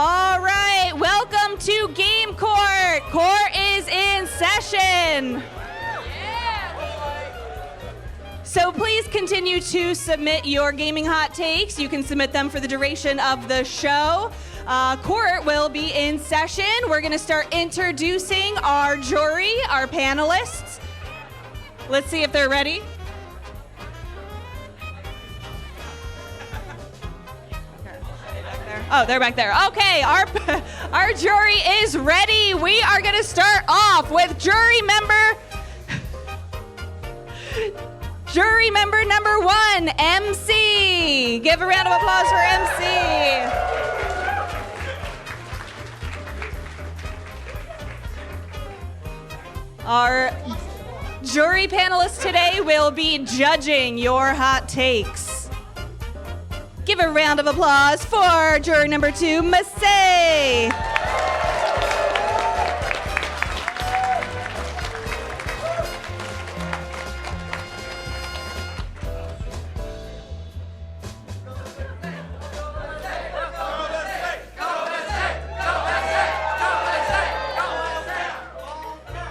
All right, welcome to Game Court. Court is in session. So please continue to submit your gaming hot takes. You can submit them for the duration of the show. Court will be in session. We're going to start introducing our jury, our panelists. Let's see if they're ready. Oh, they're back there. Okay, our jury is ready. We are going to start off with jury member number 1, MC. Give a round of applause for MC. Our jury panelists today will be judging your hot takes. Give a round of applause for jury number 2, Massey.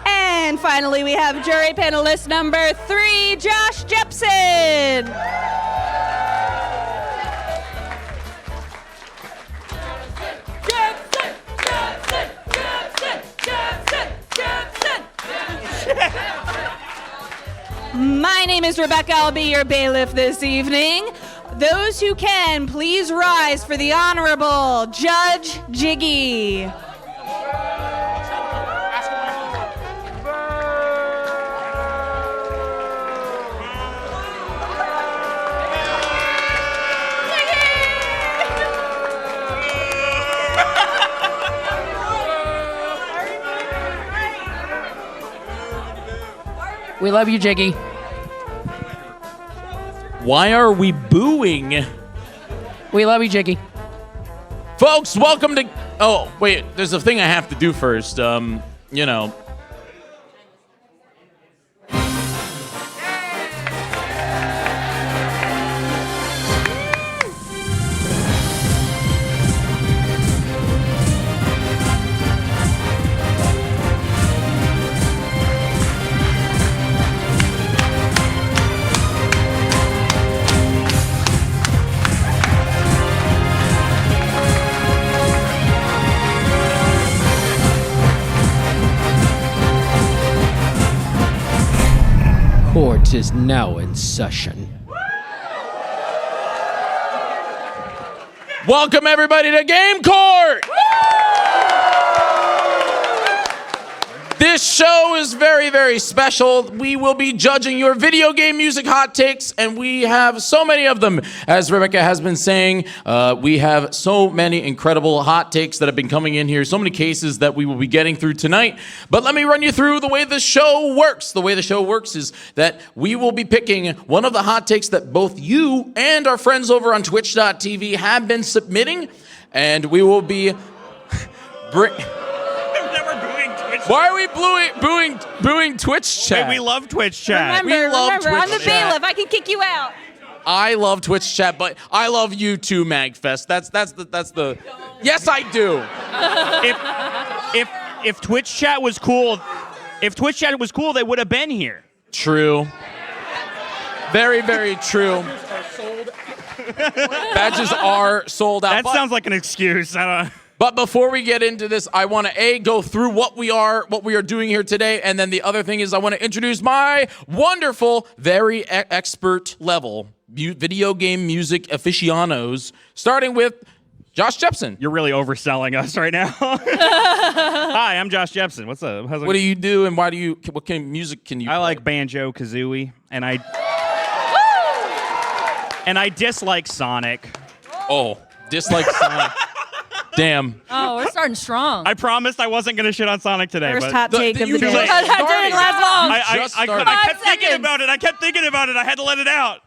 And finally, we have jury panelist number 3, Josh Jepson. My name is Rebecca. I'll be your bailiff this evening. Those who can, please rise for the Honorable Judge Jyggy. We love you, Jyggy. Why are we booing? We love you, Jyggy. Folks, welcome to... Oh, wait, there's a thing I have to do first. You know... Court is now in session. Welcome, everybody, to Game Court! This show is very, very special. We will be judging your video game music hot takes, and we have so many of them. As Rebecca has been saying, we have so many incredible hot takes that have been coming in here, so many cases that we will be getting through tonight. But let me run you through the way the show works. The way the show works is that we will be picking one of the hot takes that both you and our friends over on Twitch.tv have been submitting, and we will be... Why are we booing Twitch chat? Wait, we love Twitch chat. Remember, Twitch I'm the chat. bailiff. I can kick you out. I love Twitch chat, but I love you too, MAGfest. That's the. Yes, I do. If Twitch chat was cool, they would have been here. True. Very, very true. Badges are sold out. That sounds like an excuse. I don't know. But before we get into this, I want to go through what we are doing here today, and then the other thing is I want to introduce my wonderful, very expert level video game music aficionados, starting with Josh Jepson. You're really overselling us right now. Hi, I'm Josh Jepson. What's up? What do you do, and what kind of music can you? I like banjo kazooie, and I dislike Sonic. Oh, dislike Sonic. Damn. Oh, we're starting strong. I promised I wasn't going to shit on Sonic today. First but hot take of the you day. just That didn't last long. I kept thinking about it. I had to let it out.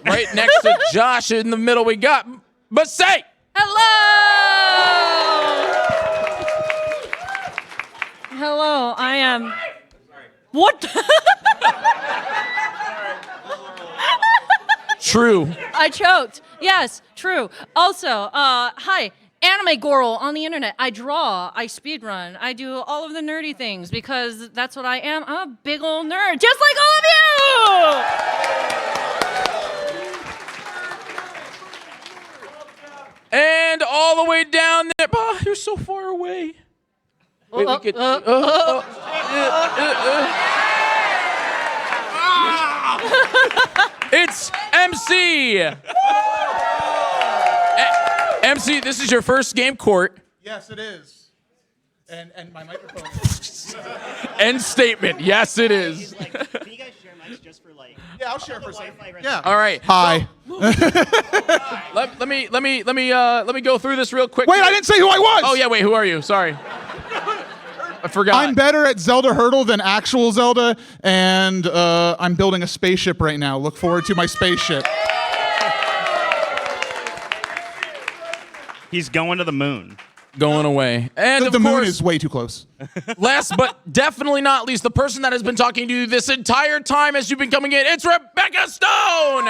Right next to Josh in the middle, we got Massey. Hello, I am. What? True. I choked. Yes, true. Also, hi. anime girl on the internet. I draw, I speedrun, I do all of the nerdy things because that's what I am. I'm a big old nerd, just like all of you! And all the way down there. Oh, you're so far away. Wait, we could, It's MC. MC, this is your first game court. Yes, it is. And my microphone. End statement. Yes, it is. Can you guys share mics just for like? Yeah, I'll share for a second. Yeah. All right. Hi. Let me go through this real quick. Wait, I didn't say who I was. Oh yeah, wait. Who are you? Sorry. I forgot. I'm better at Zelda Hurdle than actual Zelda, and I'm building a spaceship right now. Look forward to my spaceship. He's going to the moon. Going away. And The moon is way too close. last but definitely not least, the person that has been talking to you this entire time as you've been coming in, it's Rebecca Stone.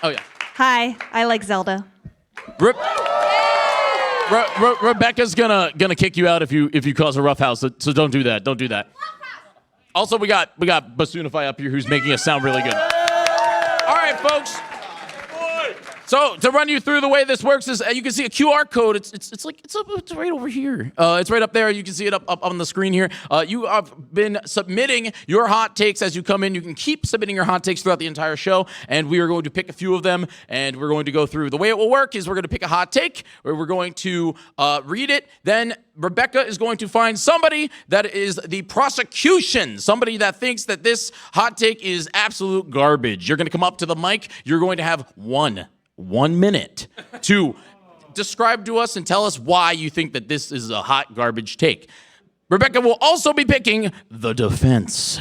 Oh yeah. Hi, I like Zelda. Rebecca's gonna kick you out if you cause a rough house. So don't do that. Don't do that. Also, we got Basunify up here who's making us sound really good. All right, folks. So to run you through the way this works is you can see a QR code. It's right over here. It's right up there. You can see it up on the screen here. You have been submitting your hot takes as you come in. You can keep submitting your hot takes throughout the entire show, and we are going to pick a few of them, and we're going to go through. The way it will work is we're going to pick a hot take, where we're going to read it. Then Rebecca is going to find somebody that is the prosecution, somebody that thinks that this hot take is absolute garbage. You're going to come up to the mic. You're going to have one minute to describe to us and tell us why you think that this is a hot garbage take. Rebecca will also be picking the defense.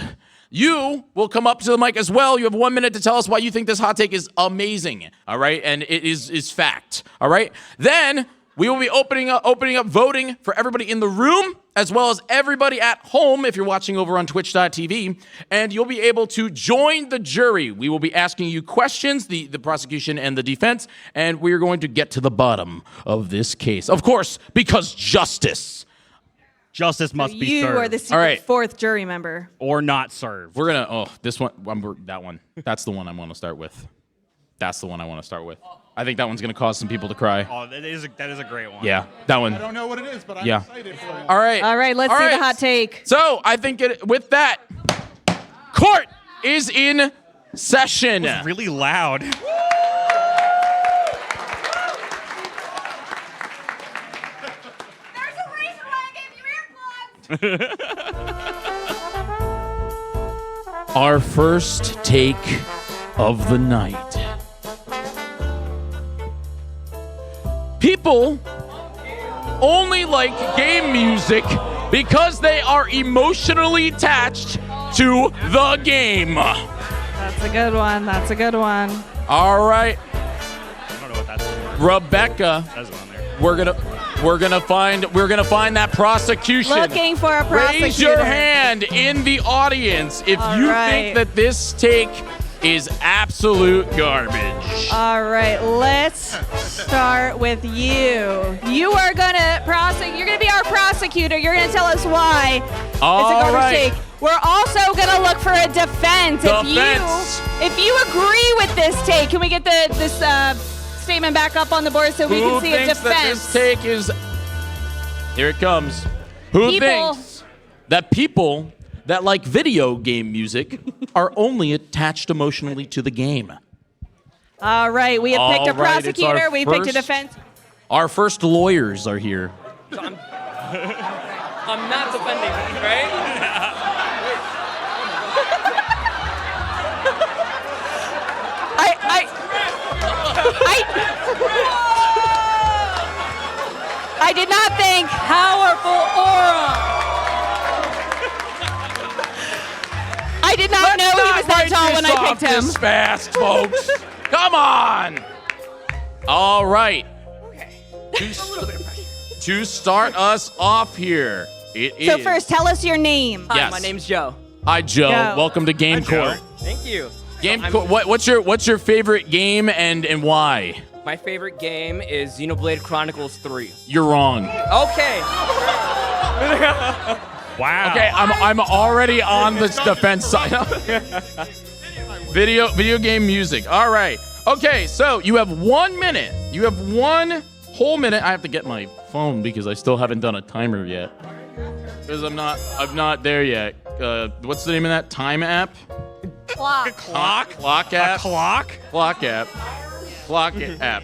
You will come up to the mic as well. You have 1 minute to tell us why you think this hot take is amazing, all right? And it is fact, all right? Then we will be opening up voting for everybody in the room, as well as everybody at home if you're watching over on twitch.tv, and you'll be able to join the jury. We will be asking you questions, the prosecution and the defense, and we're going to get to the bottom of this case. Of course, because justice must be You served. are the secret All right. fourth jury member. or not served. We're gonna, this one, that one. That's the one I want to start with. That's the one I want to start with. I think that one's gonna cause some people to cry. Oh, that is a great one. Yeah, that one. I don't know what it is, but I'm Yeah. excited for it. All right. All right, let's see the hot take. So I think with that, court is in session. Really loud. There's a reason why I gave you earplugs. Our first take of the night. People only like game music because they are emotionally attached to the game. That's a good one. That's a good one. All right, I don't know what that's for. Rebecca, That's on there. we're gonna find that prosecution. Looking for a prosecutor. Raise your hand in the audience if All you right. think that this take is absolute garbage. All right, let's start with you. You are gonna prosecute. You're gonna be our prosecutor. You're gonna tell us why it's a All garbage right. take. We're also gonna look for a defense. Defense. If you agree with this take, can we get this statement back up on the board so we Who can see a thinks that defense? this take is... Here it comes. Who People. thinks that people that like video game music are only attached emotionally to the game? All right, we have picked a All right, it's our prosecutor. We picked a first- defense. Our first lawyers are here. I'm not defending, right? I did not think. Powerful aura. I did not know he was that tall when I picked him. This fast, folks. Come on. All right. To start us off here, it is. So first, tell us your name. Yes. My name's Joe. Hi, Joe. Joe. Welcome to Game Hi, Joe. Court. Thank you. What's your favorite game and why? My favorite game is Xenoblade Chronicles 3. You're wrong. Okay. Wow. Okay, I'm already on the defense side. Video game music. All right. Okay, so you have 1 minute. You have 1 whole minute. I have to get my phone because I still haven't done a timer yet. Because I'm not there yet. What's the name of that time app? Clock. Clock app. Clock? Clock app. Clock app.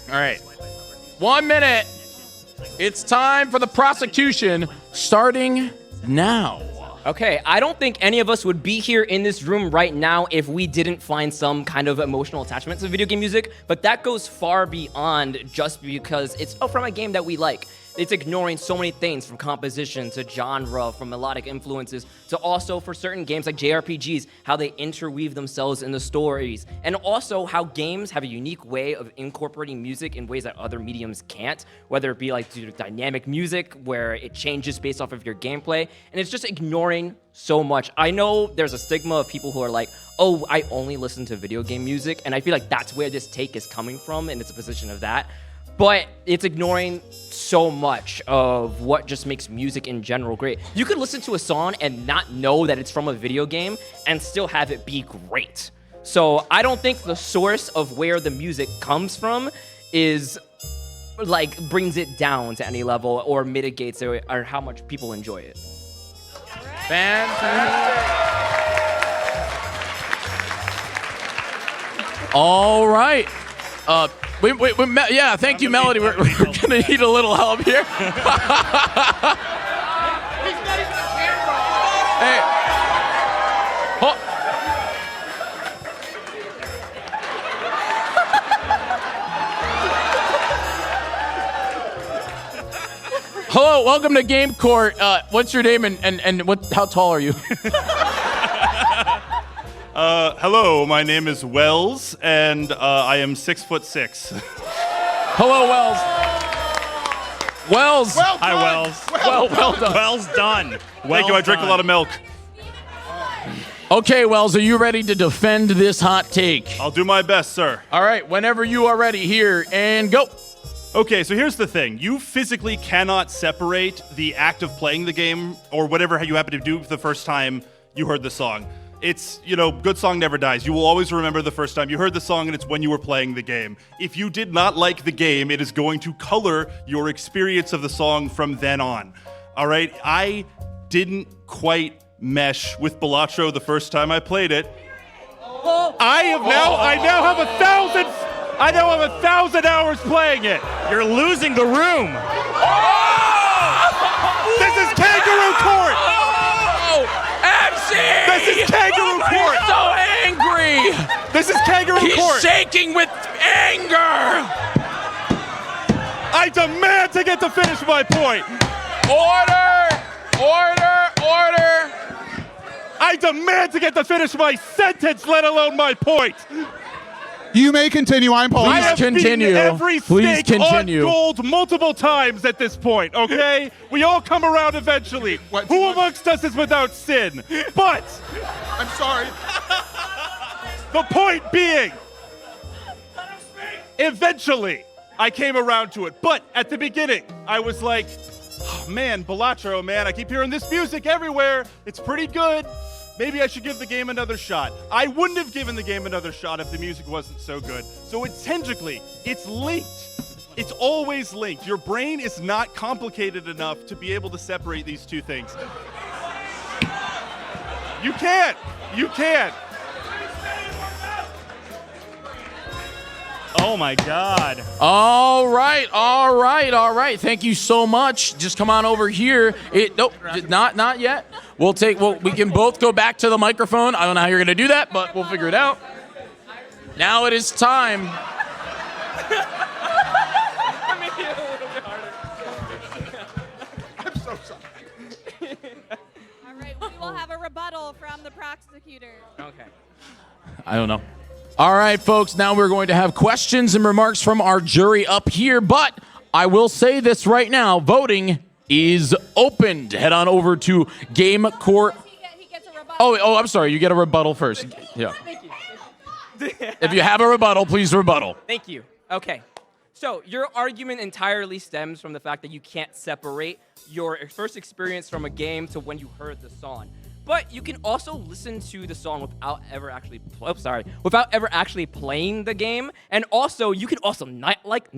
All right. 1 minute. It's time for the prosecution, starting now. Okay, I don't think any of us would be here in this room right now if we didn't find some kind of emotional attachment to video game music, but that goes far beyond just because it's from a game that we like. It's ignoring so many things from composition to genre, from melodic influences, to also for certain games like JRPGs, how they interweave themselves in the stories, and also how games have a unique way of incorporating music in ways that other mediums can't, whether it be like due to dynamic music, where it changes based off of your gameplay, and it's just ignoring so much. I know there's a stigma of people who are like, oh, I only listen to video game music, and I feel like that's where this take is coming from, and it's a position of that. But it's ignoring so much of what just makes music in general great. You could listen to a song and not know that it's from a video game and still have it be great. So I don't think the source of where the music comes from is like brings it down to any level or mitigates it or how much people enjoy it. Fantastic. All right. Yeah, thank you, Melody. We're gonna need a little help here. Hey. Hello, welcome to Game Court. What's your name and how tall are you? Hello, my name is Wells, and I am 6'6". Hello, Wells. Wells. Hi, Wells. Well done. Wells done. Thank you, I drink a lot of milk. Okay, Wells, are you ready to defend this hot take? I'll do my best, sir. All right, whenever you are ready, here and go. Okay, so here's the thing. You physically cannot separate the act of playing the game or whatever you happen to do the first time you heard the song. It's, good song never dies. You will always remember the first time you heard the song, and it's when you were playing the game. If you did not like the game, it is going to color your experience of the song from then on. All right? I didn't quite mesh with Balatro the first time I played it. I now have 1,000 hours playing it. You're losing the room. This is Kangaroo Court. MC! This is Kangaroo Court. He's so angry. This is Kangaroo Court. He's shaking with anger. I demand to get to finish my point. Order. I demand to get to finish my sentence, let alone my point. You may continue. I'm Paul. I have continue. beaten every Please stake continue. on gold multiple times at this point, okay? We all come around eventually. Who amongst us is without sin? But I'm sorry. the point being, eventually, I came around to it. But at the beginning, I was like, oh, man, Balatro, man, I keep hearing this music everywhere. It's pretty good. Maybe I should give the game another shot. I wouldn't have given the game another shot if the music wasn't so good. So it's linked. It's always linked. Your brain is not complicated enough to be able to separate these two things. You can't. Oh my God. All right. Thank you so much. Just come on over here. Nope, not yet. We can both go back to the microphone. I don't know how you're gonna do that, but we'll figure it out. Now it is time. I'm so sorry. All right, we will have a rebuttal from the prosecutor. Okay. I don't know. All right, folks, now we're going to have questions and remarks from our jury up here, but I will say this right now, voting is opened. Head on over to Game Court. He gets a rebuttal. Oh, I'm sorry. You get a rebuttal first. Yeah. If you have a rebuttal, please rebuttal. Thank you. Okay. So your argument entirely stems from the fact that you can't separate your first experience from a game to when you heard the song. But you can also listen to the song without ever actually playing the game. And also, you can also not like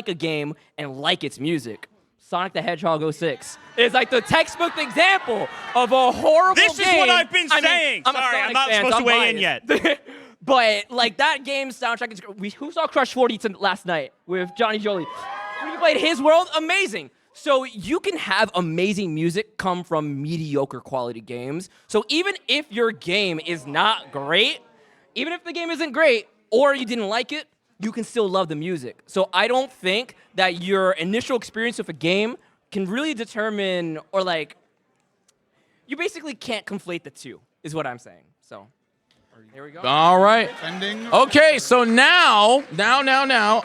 a game and like its music. Sonic the Hedgehog 06 is like the textbook example of a horrible game. This is what I've been saying. I'm Sorry, I'm a Sonic not fan, supposed so to weigh I'm in yet. But like that game's soundtrack is. Who saw Crush 40 last night with Johnny Jolie? We played His World, amazing. So you can have amazing music come from mediocre quality games. So even if your game is not great, even if the game isn't great or you didn't like it, you can still love the music. So I don't think that your initial experience with a game can really determine, or like, you basically can't conflate the two, is what I'm saying. So, there we go. All right. Ending. Okay, so now,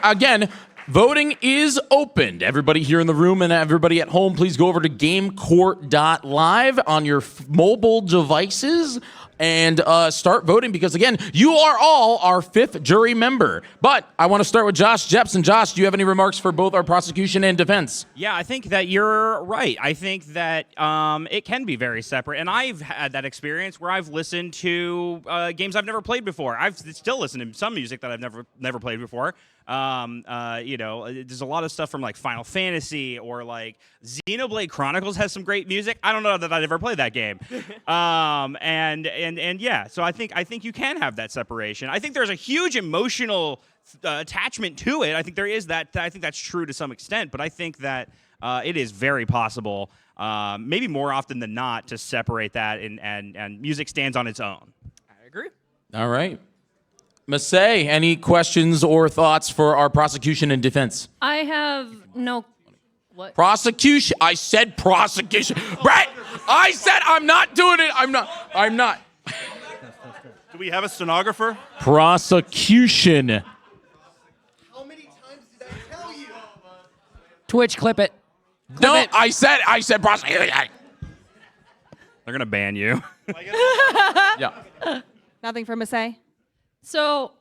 again, voting is opened. Everybody here in the room and everybody at home, please go over to gamecourt.live on your mobile devices and start voting because, again, you are all our 5th jury member. But I want to start with Josh Jepson. Josh, do you have any remarks for both our prosecution and defense? Yeah, I think that you're right. I think that it can be very separate. And I've had that experience where I've listened to games I've never played before. I've still listened to some music that I've never played before. There's a lot of stuff from like Final Fantasy or like Xenoblade Chronicles has some great music. I don't know that I'd ever played that game. And yeah, so I think you can have that separation. I think there's a huge emotional attachment to it. I think there is that. I think that's true to some extent, but I think that it is very possible, maybe more often than not, to separate that and music stands on its own. I agree. All right. Massey, any questions or thoughts for our prosecution and defense? I have no. What? Prosecution. I said prosecution. Brett, I said I'm not doing it. I'm not. Do we have a stenographer? Prosecution. How many times did I tell you? Twitch, clip it. No, I said prosecution. They're gonna ban you. Yeah. Nothing from Massey? So,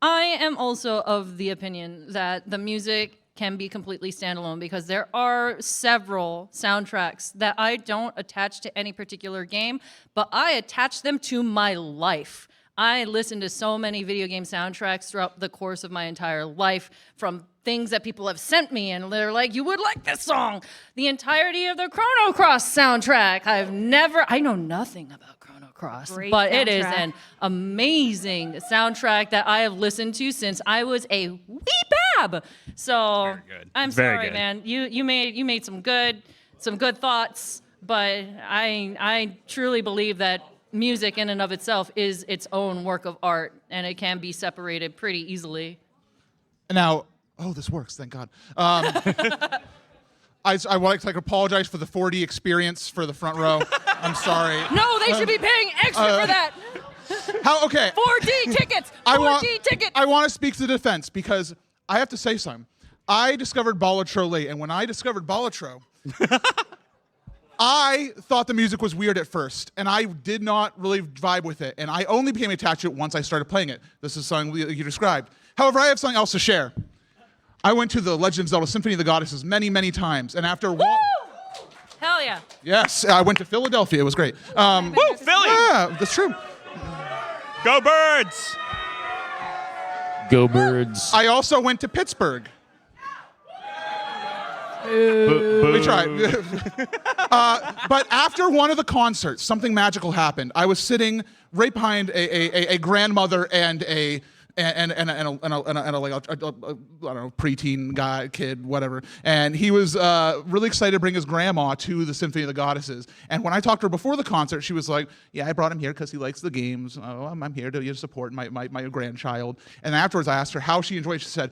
I am also of the opinion that the music can be completely standalone because there are several soundtracks that I don't attach to any particular game, but I attach them to my life. I listen to so many video game soundtracks throughout the course of my entire life, from things that people have sent me and they're like, you would like this song. The entirety of the Chrono Cross soundtrack. I know nothing about Chrono Cross, Great but it is soundtrack. an amazing soundtrack that I have listened to since I was a wee bab. So good. I'm Very sorry, good. man. You made some good thoughts, but I truly believe that music in and of itself is its own work of art, and it can be separated pretty easily. Now, this works, thank God. I would like to apologize for the 4D experience for the front row. I'm sorry. No, they should be paying extra for that. Okay. 4D tickets. 4D tickets. I want to speak to the defense because I have to say something. I discovered Balatro late, and when I discovered Balatro, I thought the music was weird at first, and I did not really vibe with it, and I only became attached to it once I started playing it. This is something you described. However, I have something else to share. I went to the Legend of Zelda Symphony of the Goddesses many, many times, and after Hell yeah. yes, I went to Philadelphia. It was great. Woo, Philly! Yeah, that's true. Go Birds! Go Birds. I also went to Pittsburgh. We tried. But after one of the concerts, something magical happened. I was sitting right behind a grandmother and a preteen guy, kid, whatever. And he was really excited to bring his grandma to the Symphony of the Goddesses. And when I talked to her before the concert, she was like, "Yeah, I brought him here because he likes the games. I'm here to support my grandchild." And afterwards, I asked her how she enjoyed it. She said,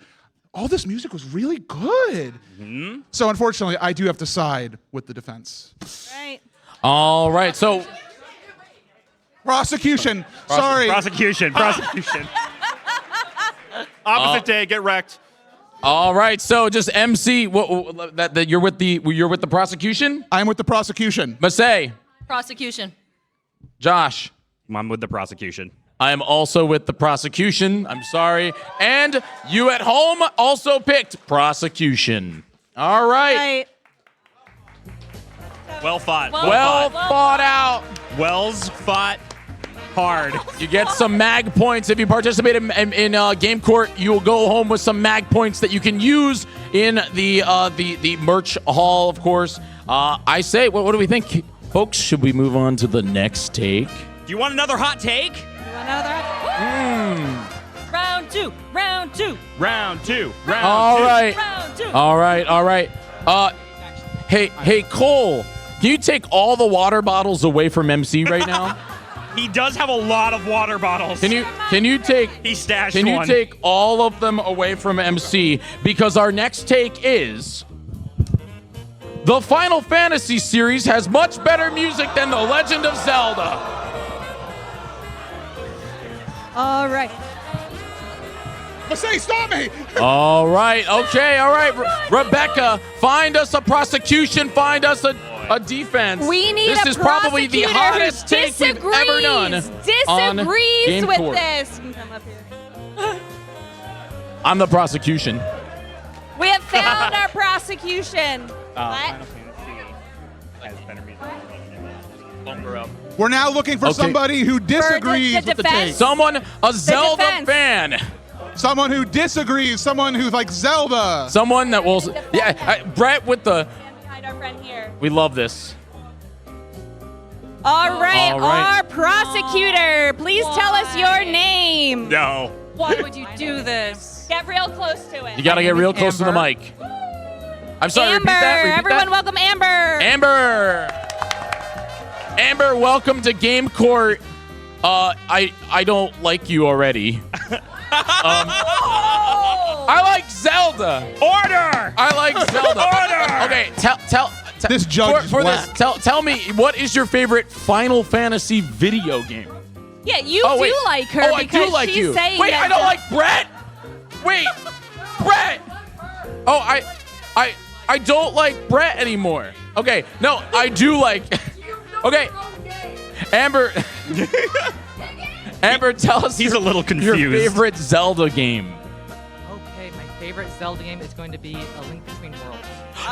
all this music was really good. Mm-hmm. So unfortunately, I do have to side with the defense. Right. All right, so Prosecution. Sorry. Prosecution. Opposite day, get wrecked. all right, so just MC. That you're with the prosecution. I'm with the prosecution. Massey, Prosecution. Josh, I'm with the prosecution. I am also with the prosecution. I'm sorry. And you at home also picked prosecution. All right. Well fought. Well fought out. Wells fought hard. You get some mag points. If you participate in Game Court, you will go home with some mag points that you can use in the merch hall, of course. I say, what do we think? Folks, should we move on to the next take? Do you want another hot take? Round two. Round two. All right. Round two. All right. Hey, Cole, can you take all the water bottles away from MC right now? He does have a lot of water bottles. Can you take He stashed Can you one. take all of them away from MC? Because our next take is the Final Fantasy series has much better music than The Legend of Zelda. All right. Say, stop me! All right. Rebecca, find us a prosecution. Find us a defense. We need this a is probably the prosecutor hottest who take we've ever done. on Disagrees Game with Court. this. You can come up here. I'm the prosecution. We have found our prosecution. What? We're now looking for Okay. somebody who disagrees the with the defense? take. Someone, a Zelda defense. fan. Someone who disagrees. Someone who's like Zelda. Someone that will. Yeah, Brett with the. Behind our friend here. We love this. All right, All right. our prosecutor. Please tell us your name. No. Why would you do this? Get real close to it. You got to get real close to the mic. I'm sorry. Amber. Repeat that. Repeat Everyone, that. welcome Amber. Amber, welcome to Game Court. I don't like you already. I like Zelda. Order! I like Zelda. Order! Okay, tell This judge is for this. black. Tell me, what is your favorite Final Fantasy video game? Yeah, you Oh, do wait. like her Oh, I because do like she's you. saying Wait, that I don't like Brett. Wait, Brett. Oh, I don't like Brett anymore. Okay, no, I do like. Okay, Amber. Amber, tell us. He's a little Your confused. favorite Zelda game. Okay, my favorite Zelda game is going to be A Link Between Worlds.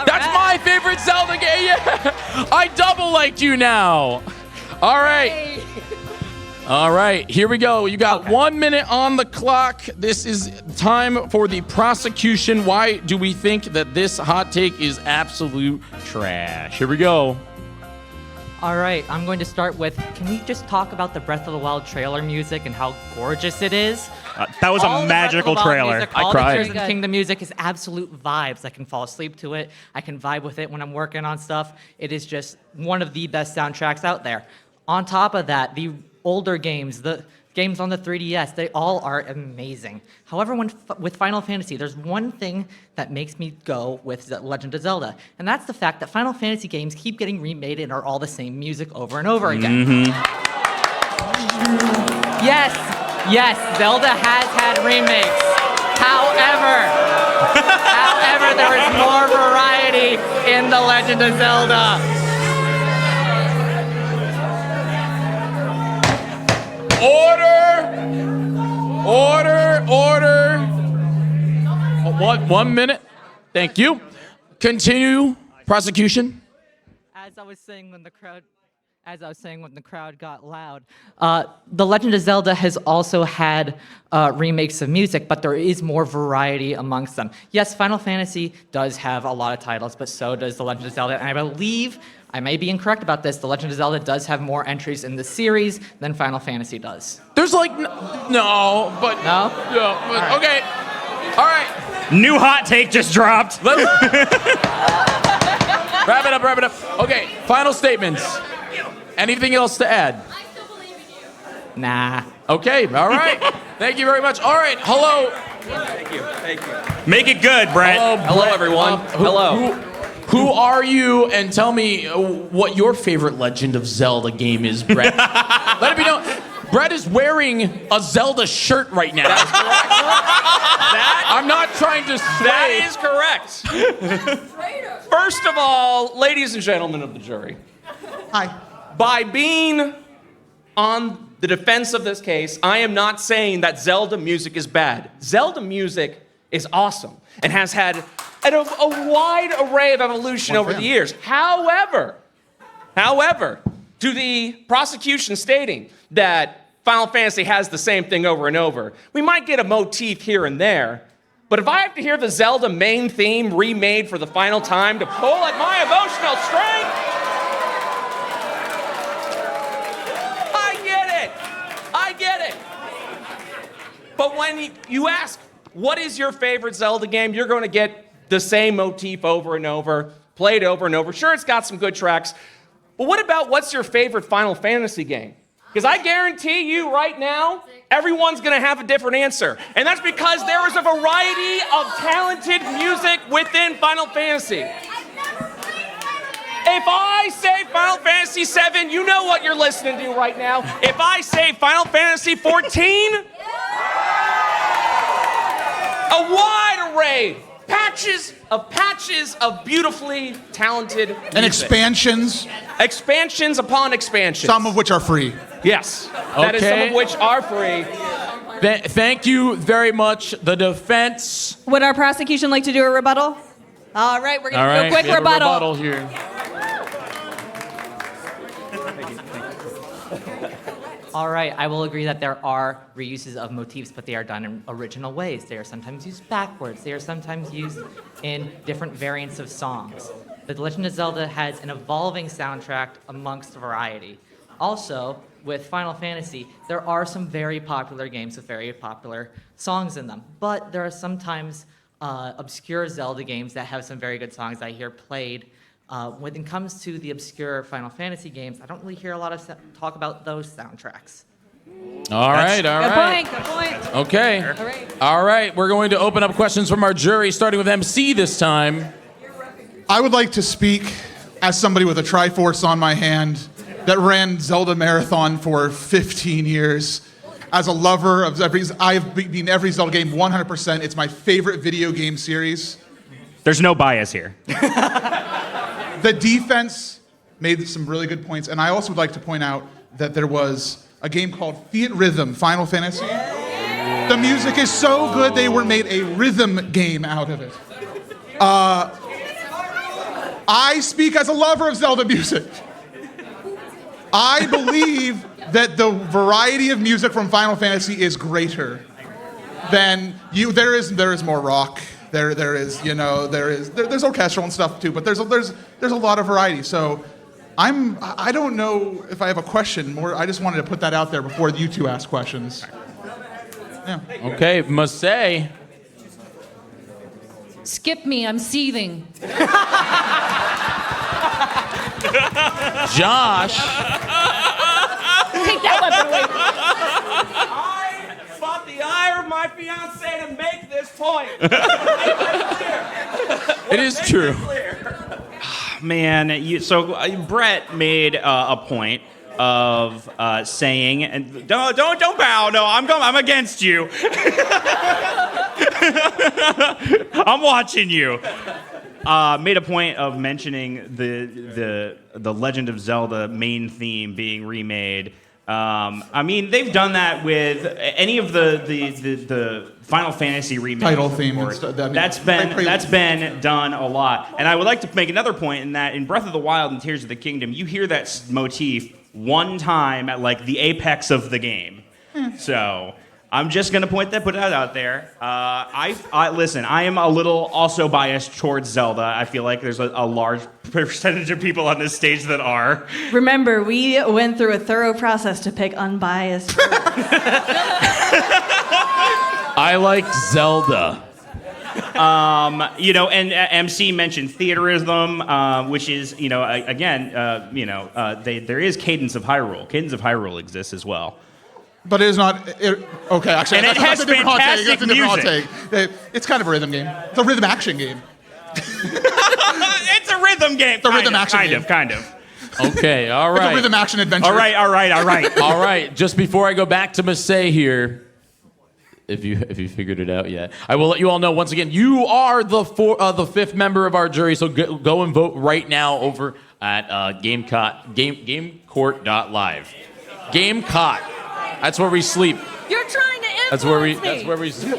That's my favorite Zelda game. Yeah, I double like you now. All right. All right, here we go. You got 1 minute on the clock. This is time for the prosecution. Why do we think that this hot take is absolute trash? Here we go. All right, I'm going to start with, can we just talk about the Breath of the Wild trailer music and how gorgeous it is? That was All a the magical Breath of the Wild trailer. Music, I all cried. the Tears of the Kingdom music is absolute vibes. I can fall asleep to it. I can vibe with it when I'm working on stuff. It is just one of the best soundtracks out there. On top of that, the older games, the games on the 3DS, they all are amazing. However, with Final Fantasy, there's one thing that makes me go with Legend of Zelda, and that's the fact that Final Fantasy games keep getting remade and are all the same music over and over again. Yes, Zelda has had remakes. However, there is more variety in The Legend of Zelda. Order. 1 minute. Thank you. Continue. Prosecution. As I was saying when the crowd got loud, The Legend of Zelda has also had remakes of music, but there is more variety amongst them. Yes, Final Fantasy does have a lot of titles, but so does The Legend of Zelda, and I believe, I may be incorrect about this, The Legend of Zelda does have more entries in the series than Final Fantasy does. There's like no, but right. okay. All right. New hot take just dropped. Let's wrap it up. Okay, final statements. Anything else to add? Nah. Okay, all right. Thank you very much. All right, hello. Make it good, Brett. Hello, everyone. Hello. Who are you? And tell me what your favorite Legend of Zelda game is, Brett. Let it be known. Brett is wearing a Zelda shirt right now. That's correct. I'm not trying to sway. That is correct. First of all, ladies and gentlemen of the jury, Hi. by being on the defense of this case, I am not saying that Zelda music is bad. Zelda music is awesome and has had a wide array of evolution over the years. However, to the prosecution stating that Final Fantasy has the same thing over and over, we might get a motif here and there, but if I have to hear the Zelda main theme remade for the final time to pull at my emotional strength, I get it. But when you ask, what is your favorite Zelda game, you're going to get the same motif over and over, played over and over. Sure, it's got some good tracks, but what about what's your favorite Final Fantasy game? Because I guarantee you right now, everyone's going to have a different answer. And that's because there is a variety of talented music within Final Fantasy. If I say Final Fantasy VII, you know what you're listening to right now. If I say Final Fantasy XIV, a wide array, patches of beautifully talented music. And expansions. Expansions upon expansions. Some of which are free. Yes, that is some of which are free. Thank you very much, the defense. Would our prosecution like to do a rebuttal? All right, we're going to do a quick get rebuttal. A rebuttal here. All right, I will agree that there are reuses of motifs, but they are done in original ways. They are sometimes used backwards. They are sometimes used in different variants of songs. The Legend of Zelda has an evolving soundtrack amongst a variety. Also, with Final Fantasy, there are some very popular games with very popular songs in them, but there are sometimes obscure Zelda games that have some very good songs I hear played. When it comes to the obscure Final Fantasy games, I don't really hear a lot of talk about those soundtracks. All right. Good point. Okay. All right, we're going to open up questions from our jury, starting with MC this time. I would like to speak as somebody with a Triforce on my hand that ran Zelda Marathon for 15 years. As a lover of I've beaten every Zelda game 100%. It's my favorite video game series. There's no bias here. The defense made some really good points, and I also would like to point out that there was a game called Fiat Rhythm Final Fantasy. The music is so good they made a rhythm game out of it. I speak as a lover of Zelda music. I believe that the variety of music from Final Fantasy is greater than you. There is more rock. There's orchestral and stuff too, but there's a lot of variety. So I don't know if I have a question more. I just wanted to put that out there before you two ask questions. Yeah. Okay, must say. Skip me, I'm seething. Josh. Take that weapon away. I fought the ire of my fiancé to make this point. It is true. Man, Brett made a point of saying, and don't bow. No, I'm against you. I'm watching you. Made a point of mentioning the Legend of Zelda main theme being remade. I mean, they've done that with any of the Final Fantasy remakes. Title theme. That's been done a lot. And I would like to make another point in that in Breath of the Wild and Tears of the Kingdom, you hear that motif one time at like the apex of the game. So I'm just gonna put that out there. Listen. I am a little also biased towards Zelda. I feel like there's a large percentage of people on this stage that are. Remember, we went through a thorough process to pick unbiased. I like Zelda. And MC mentioned theaterism, which is, there is Cadence of Hyrule. Cadence of Hyrule exists as well. But it is not. Okay, actually, and it has fantastic music. It's kind of a rhythm game. It's a rhythm action game. It's a rhythm game. It's a rhythm action game. Kind of. Okay, all right. It's a rhythm action adventure. All right. All right. Just before I go back to Massey here, if you figured it out yet, I will let you all know once again. You are the fifth member of our jury, so go and vote right now over at GameCourt.live. GameCourt. That's where we sleep. You're trying to influence That's where we. me. That's where we sleep.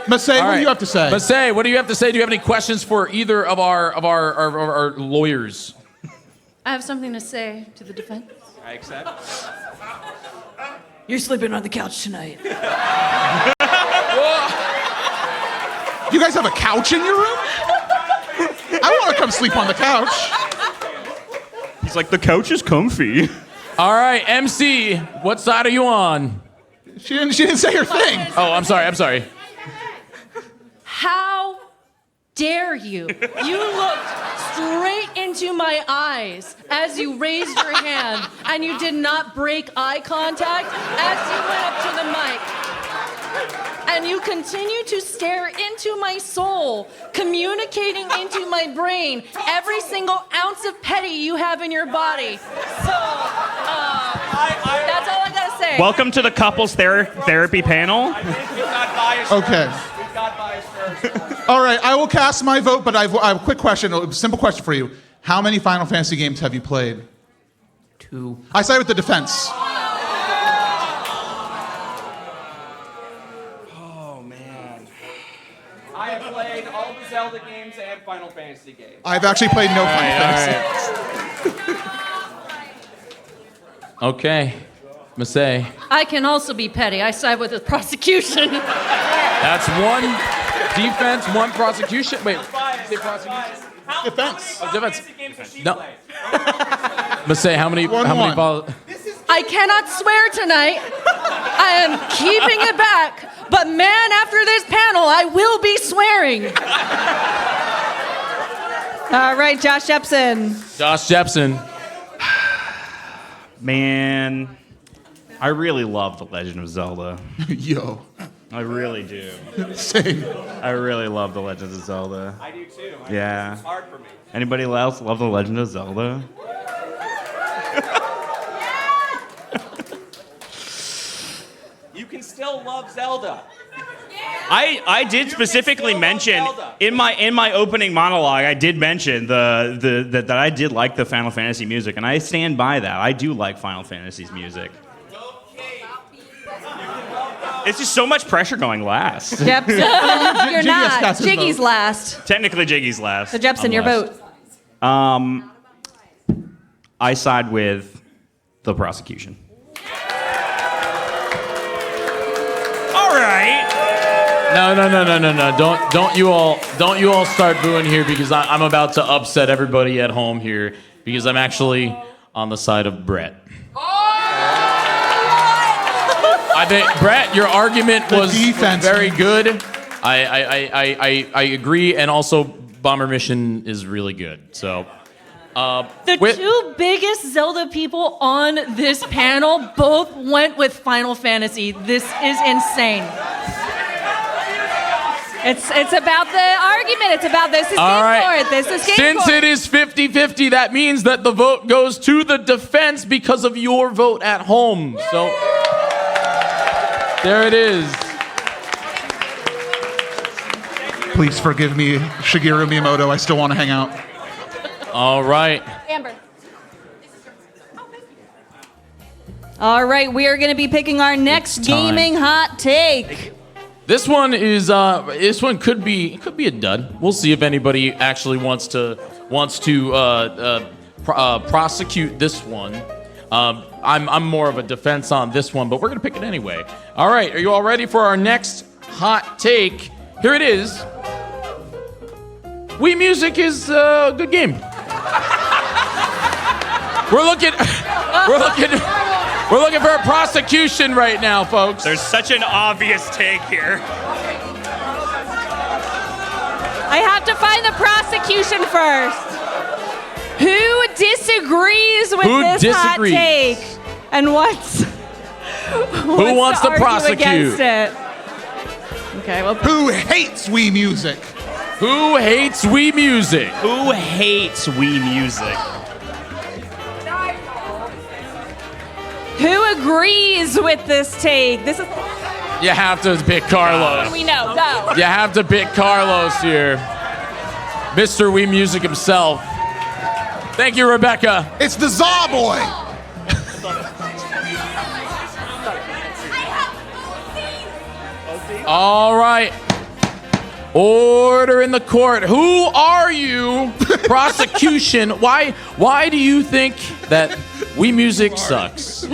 Masay, what do you have to say? Masay, what do you have to say? Do you have any questions for either of our lawyers? I have something to say to the defense. I accept. You're sleeping on the couch tonight. You guys have a couch in your room? I want to come sleep on the couch. He's like, the couch is comfy. All right, MC, what side are you on? She didn't say her thing. Oh, I'm sorry. How dare you? You looked straight into my eyes as you raised your hand, and you did not break eye contact as you went up to the mic. And you continue to stare into my soul, communicating into my brain every single ounce of petty you have in your body. So, that's all I gotta say. Welcome to the couples therapy panel. Okay. All right, I will cast my vote, but I have a quick question, a simple question for you. How many Final Fantasy games have you played? 2. I side with the defense. Oh man. I have played all the Zelda games and Final Fantasy games. I've actually played no Final Fantasy. Okay, Masay. I can also be petty. I side with the prosecution. That's one defense, one prosecution. Wait, say prosecution? Defense. Oh, defense. No. Masay, how many? 1-1. Follow? I cannot swear tonight. I am keeping it back. But man, after this panel, I will be swearing. All right, Josh Jepson. Josh Jepson. Man, I really love The Legend of Zelda. Yo. I really do. Same. I really love The Legend of Zelda. I do too. Yeah. It's hard for me. Anybody else love The Legend of Zelda? You can still love Zelda. I did specifically mention in my opening monologue. I did mention that I did like the Final Fantasy music, and I stand by that. I do like Final Fantasy's music. It's just so much pressure going last. Jepson, you're Jyggy not. has cast his Jiggy's vote. last. Technically, Jiggy's last. So Jepson, I'm your last. vote. I side with the prosecution. All right. No. Don't you all start booing here because I'm about to upset everybody at home here because I'm actually on the side of Brett. I think Brett, your argument was very good. I agree, and also Bomber Mission is really good. So. The two biggest Zelda people on this panel both went with Final Fantasy. This is insane. It's about the argument. It's about this is All game right. court. This is game Since court. it is 50-50, that means that the vote goes to the defense because of your vote at home. So there it is. Please forgive me, Shigeru Miyamoto. I still want to hang out. All right. Amber. All right, we are going to be picking our next It's time. gaming hot take. This one could be a dud. We'll see if anybody actually wants to prosecute this one. I'm more of a defense on this one, but we're gonna pick it anyway. All right, are you all ready for our next hot take? Here it is. Wii Music is a good game. We're looking for a prosecution right now, folks. There's such an obvious take here. I have to find the prosecution first. Who disagrees with this hot take? And wants Who wants to argue prosecute? against it? Okay, well, Who hates Wii Music? Who hates Wii Music? Who hates Wii Music? who agrees with this take? This is You have to pick Carlos. we know. Go. You have to pick Carlos here. Mr. Wii Music himself. Thank you, Rebecca. It's the Zaw Boy. All right. Order in the court. Who are you? Prosecution. Why do you think that Wii Music sucks?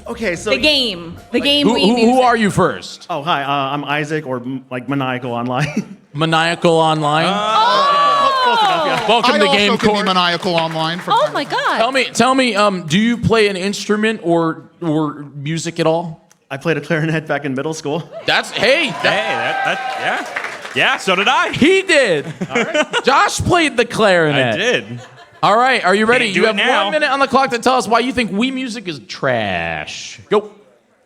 Okay, so The game. The game Who, Wii who Music. are you first? Oh, hi. I'm Isaac, or like Maniacal Online. Maniacal Online. Close enough, yeah. Welcome I to also Game can be Court. maniacal online. From Oh time my to time. god. Tell me. Do you play an instrument or music at all? I played a clarinet back in middle school. Hey, yeah. Yeah, so did I. He did. Josh played the clarinet. I did. All right, are you ready? Can't do You it have now. 1 minute on the clock to tell us why you think Wii Music is trash. Go.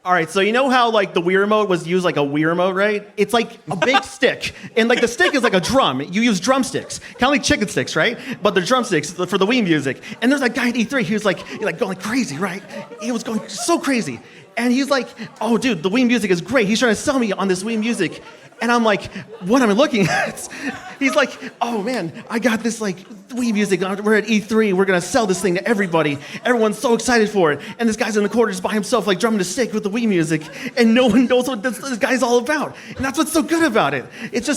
All right, so you know how like the Wii remote was used like a Wii remote, right? It's like a big stick, and like the stick is like a drum. You use drumsticks, kind of like chicken sticks, right? But they're drumsticks for the Wii Music. And there's that guy at E3. He was like going crazy, right? He was going so crazy, and he's like, "Oh, dude, the Wii Music is great." He's trying to sell me on this Wii Music, and I'm like, "What am I looking at?" He's like, "Oh man, I got this like Wii Music. We're at E3. We're gonna sell this thing to everybody. Everyone's so excited for it." And this guy's in the corner just by himself, like drumming a stick with the Wii Music, and no one knows what this guy's all about. And that's what's so good about it. It's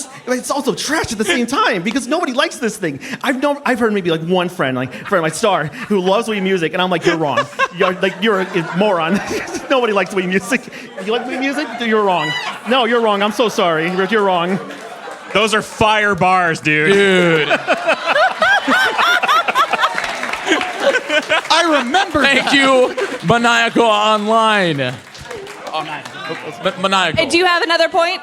also trash at the same time because nobody likes this thing. I've heard maybe like one friend, like friend of my star, who loves Wii Music, and I'm like, "You're wrong. You're a moron. Nobody likes Wii Music. You like Wii Music? You're wrong. No, you're wrong. I'm so sorry. You're wrong." Those are fire bars, dude. Dude. I remember Thank you, Maniacal Online. Maniacal. Do you have another point?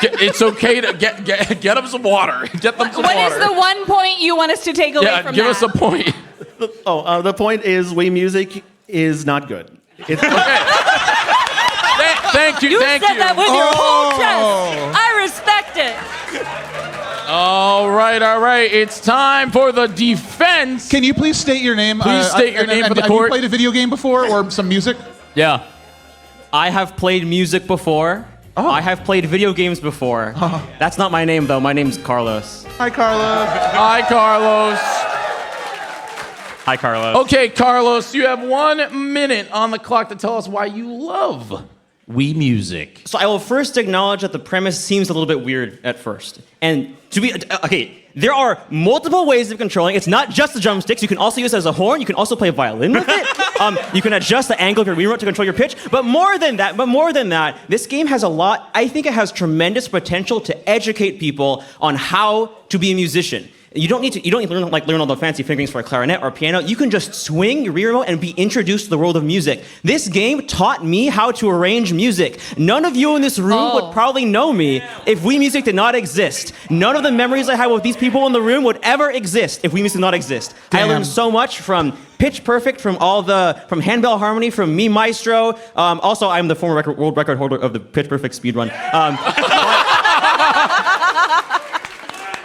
It's okay to get them some water. Get them some What water. is the one point you want us to take away Yeah, from give that? us a point. The point is Wii Music is not good. It's Thank you. You Thank said you. that with your whole chest. I respect it. All right. It's time for the defense. Can you please state your name? Please state your name for the have court. you played a video game before or some music? Yeah. I have played music before. Oh. I have played video games before. That's not my name, though. My name's Carlos. Hi, Carlos. Hi, Carlos. Hi, Carlos. Okay, Carlos, you have 1 minute on the clock to tell us why you love Wii Music. So I will first acknowledge that the premise seems a little bit weird at first. And to be, okay, there are multiple ways of controlling. It's not just the drumsticks. You can also use it as a horn. You can also play a violin with it. You can adjust the angle of your Wii remote to control your pitch. But more than that, this game has a lot. I think it has tremendous potential to educate people on how to be a musician. You don't need to learn all the fancy fingerings for a clarinet or a piano. You can just swing your Wii remote and be introduced to the world of music. This game taught me how to arrange music. None of you in this room would probably know me if Wii Music did not exist. None of the memories I have with these people in the room would ever exist if Wii Music did not exist. Damn. I learned so much from Pitch Perfect, from Handbell Harmony, from Me Maestro. Also, I'm the former world record holder of the Pitch Perfect speedrun.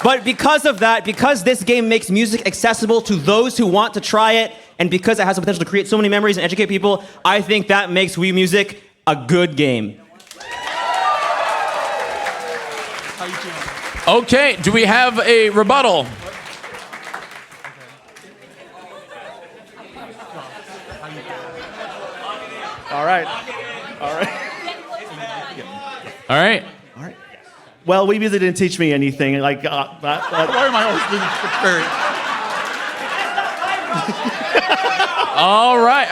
But because of that, because this game makes music accessible to those who want to try it, and because it has the potential to create so many memories and educate people, I think that makes Wii Music a good game. Okay, do we have a rebuttal? all right. All right. Well, Wii Music didn't teach me anything. Like, Why am I always being prepared? All right.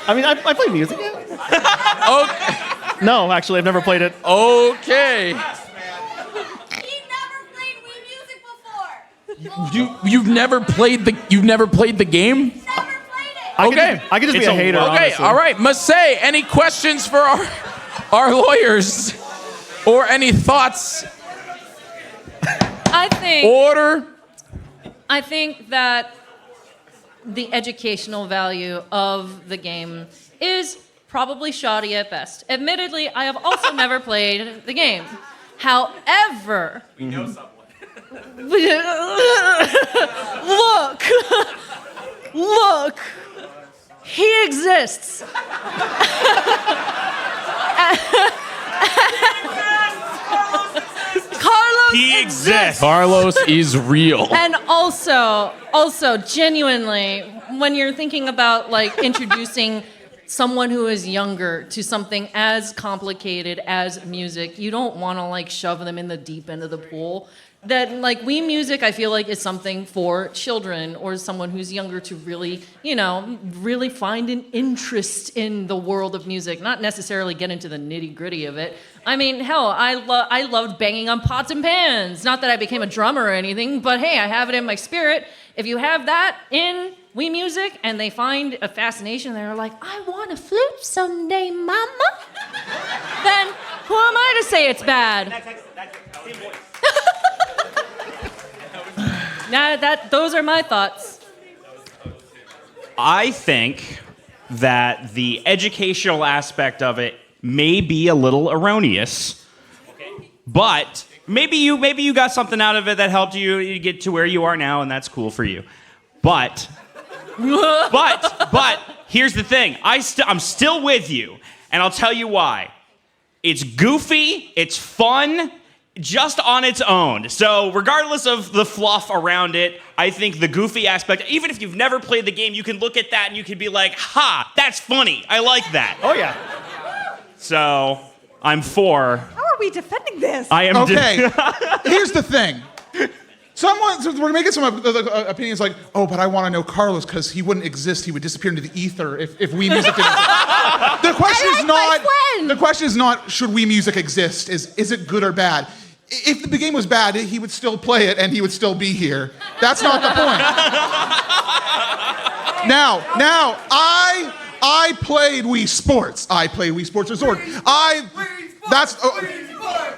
I mean, I play music. Yeah. Okay. No, actually, I've never played it. Okay. You've never played the game? Okay. I could just be It's a hater. Okay, honestly. all right. Masay, any questions for our lawyers? Or any thoughts? Order. I think that the educational value of the game is probably shoddy at best. Admittedly, I have also never played the game. However, we know someone. Look, he exists. Carlos He exists. Carlos is real. And also, genuinely, when you're thinking about like introducing someone who is younger to something as complicated as music, you don't want to like shove them in the deep end of the pool. That like Wii music, I feel like is something for children or someone who's younger to really, really find an interest in the world of music, not necessarily get into the nitty gritty of it. I mean, hell, I loved banging on pots and pans. Not that I became a drummer or anything, but hey, I have it in my spirit. If you have that in Wii music and they find a fascination, they're like, I want a flute someday, mama. Then who am I to say it's bad? Those are my thoughts. I think that the educational aspect of it may be a little erroneous, but maybe you got something out of it that helped you get to where you are now, and that's cool for you. But here's the thing: I'm still with you, and I'll tell you why. It's goofy, it's fun, just on its own. So regardless of the fluff around it, I think the goofy aspect, even if you've never played the game, you can look at that and you can be like, ha, that's funny. I like that. Oh, yeah. So I'm for. How are we defending this? I am. Okay, here's the thing. We're making some opinions like, oh, but I want to know Carlos because he wouldn't exist. He would disappear into the ether if Wii music didn't exist. The question is not should Wii music exist. Is it good or bad? If the game was bad, he would still play it and he would still be here. That's not the point. Now, I played Wii Sports. I played Wii Sports Resort.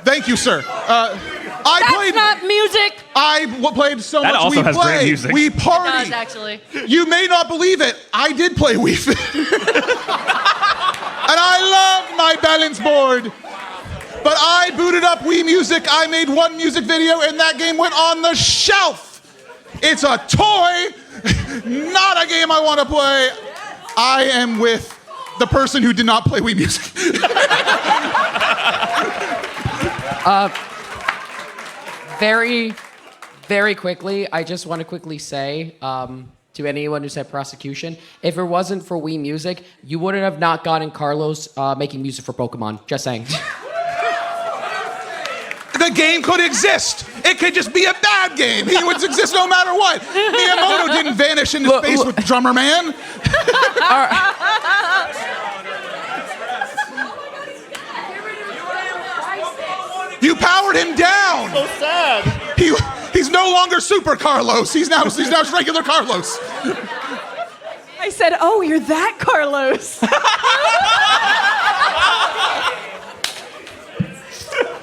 Thank you, sir. That's not music. I played so That much also Wii has Play, great music. Wii Party. It does, actually. You may not believe it. I did play Wii Fit. And I love my balance board. But I booted up Wii Music. I made one music video, and that game went on the shelf. It's a toy, not a game I want to play. I am with the person who did not play Wii Music. Very, very quickly, I just want to quickly say to anyone who said prosecution, if it wasn't for Wii Music, you wouldn't have not gotten Carlos making music for Pokemon. Just saying. The game could exist. It could just be a bad game. He would exist no matter what. Miyamoto didn't vanish into space with Drummer Man. You powered him down. So sad. He's no longer Super Carlos. He's now regular Carlos. I said, oh, you're that Carlos.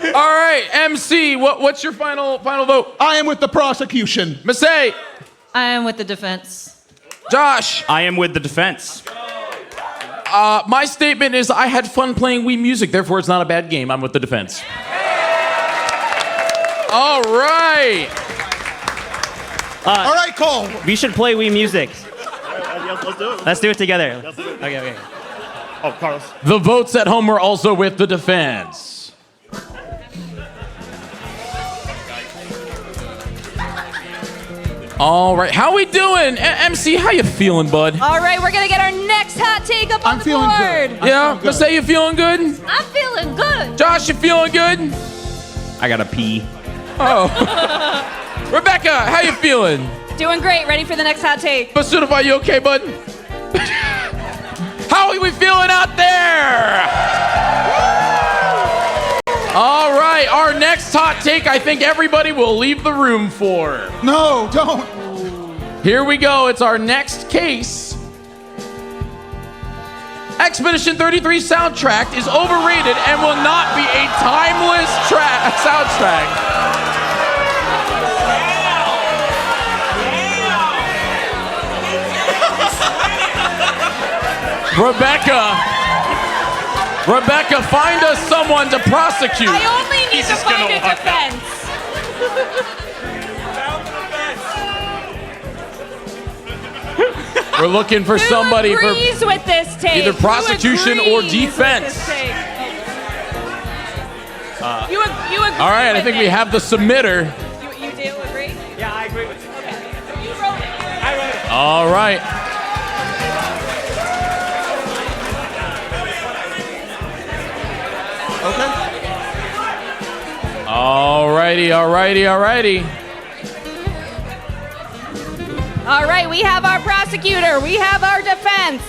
All right, MC, what's your final vote? I am with the prosecution. Masay. I am with the defense. Josh. I am with the defense. My statement is I had fun playing Wii Music, therefore it's not a bad game. I'm with the defense. All right. All right, Cole. We should play Wii Music. Let's do it. Let's do it together. Okay. Oh, Carlos. The votes at home are also with the defense. All right, how we doing? MC, how you feeling, bud? All right, we're gonna get our next hot take up on the feeling board. good. Yeah, Masay, you feeling good? I'm feeling good. Josh, you feeling good? I gotta pee. Oh. Rebecca, how you feeling? Doing great. Ready for the next hot take? Basudov, are you okay, bud? How are we feeling out there? All right, our next hot take, I think everybody will leave the room for. No, don't. Here we go. It's our next case. Expedition 33 soundtrack is overrated and will not be a timeless soundtrack. Rebecca, find us someone to prosecute. I only need to find a defense. We're looking for somebody Who for agrees with this take? either prosecution Who or agrees with defense. this take? You agree All right, I with think it. we have the submitter. You do agree? Yeah, I agree with you. Okay. You wrote it. I wrote it. All right. All righty. All right, we have our prosecutor. We have our defense.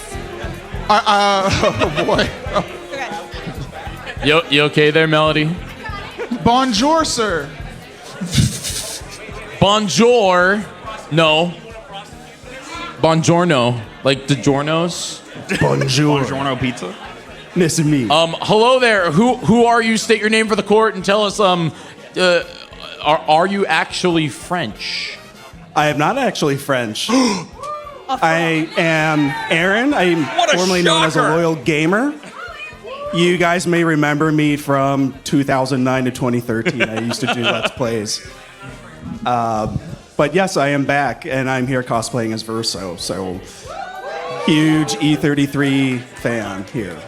Oh boy. Okay. You okay there, Melody? Bonjour, sir. Bonjour. No. Buongiorno. Like DiGiorno's? Bonjour. Buongiorno pizza. Miss me. Hello there. Who are you? State your name for the court and tell us, are you actually French? I am not actually French. I am Aaron. I'm formerly known as a loyal gamer. You guys may remember me from 2009 to 2013. I used to do Let's Plays. But yes, I am back, and I'm here cosplaying as Verso. So, huge E33 fan here.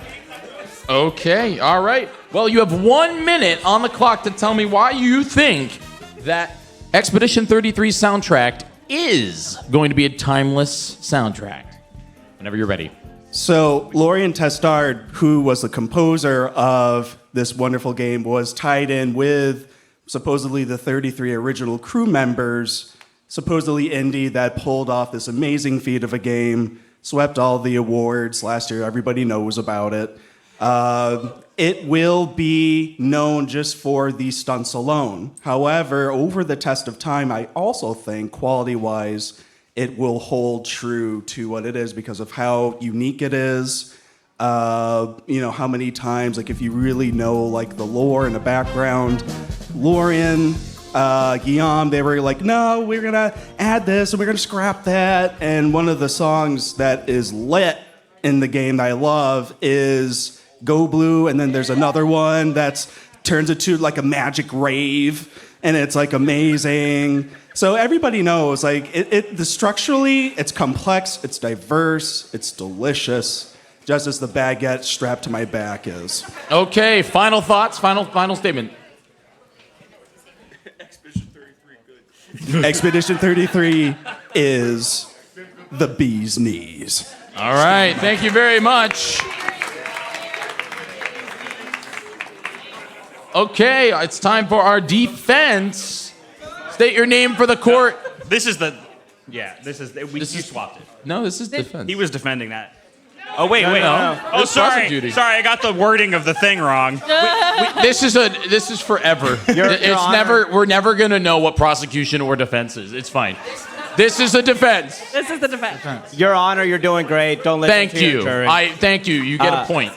Okay, all right. Well, you have 1 minute on the clock to tell me why you think that Expedition 33's soundtrack is going to be a timeless soundtrack. Whenever you're ready. So, Lorien Testard, who was the composer of this wonderful game, was tied in with supposedly the 33 original crew members, supposedly indie, that pulled off this amazing feat of a game, swept all the awards last year. Everybody knows about it. It will be known just for the stunts alone. However, over the test of time, I also think quality-wise, it will hold true to what it is because of how unique it is. How many times, like if you really know like the lore and the background, Lorien, Guillaume, they were like, no, we're gonna add this and we're gonna scrap that. And one of the songs that is lit in the game that I love is Go Blue, and then there's another one that's turns into like a magic rave, and it's like amazing. So everybody knows, like structurally, it's complex, it's diverse, it's delicious, just as the baguette strapped to my back is. Okay, final thoughts, final statement. Expedition 33 is the bee's knees. All right, thank you very much. Okay, it's time for our defense. State your name for the court. You swapped it. No, this is defense. He was defending that. Oh, wait. no. Oh, It's sorry. prosecuting. Sorry, I got the wording of the thing wrong. This is forever. We're never gonna know what prosecution or defense is. It's fine. This is a defense. This is the defense. Your Honor, you're doing great. Don't listen Thank to your you. jury. Thank you. You get a point.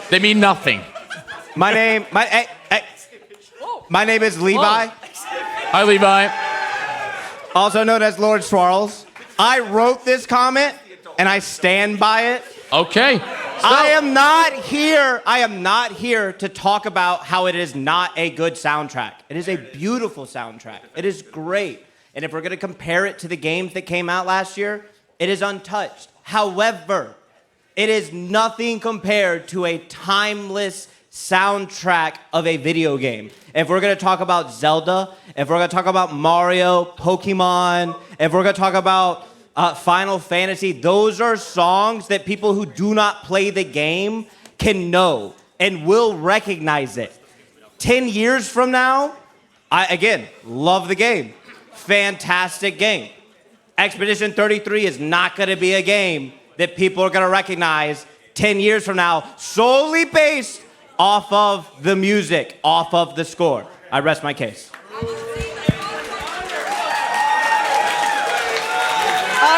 They mean nothing. My name is Levi, Hi, Levi. also known as Lord Swirls. I wrote this comment, and I stand by it. Okay. I am not here to talk about how it is not a good soundtrack. It is a beautiful soundtrack. It is great. And if we're going to compare it to the games that came out last year, it is untouched. However, it is nothing compared to a timeless soundtrack of a video game. If we're going to talk about Zelda, if we're going to talk about Mario, Pokemon, if we're going to talk about Final Fantasy, those are songs that people who do not play the game can know and will recognize it. 10 years from now, I, again, love the game. Fantastic game. Expedition 33 is not going to be a game that people are going to recognize 10 years from now solely based off of the music, off of the score. I rest my case. All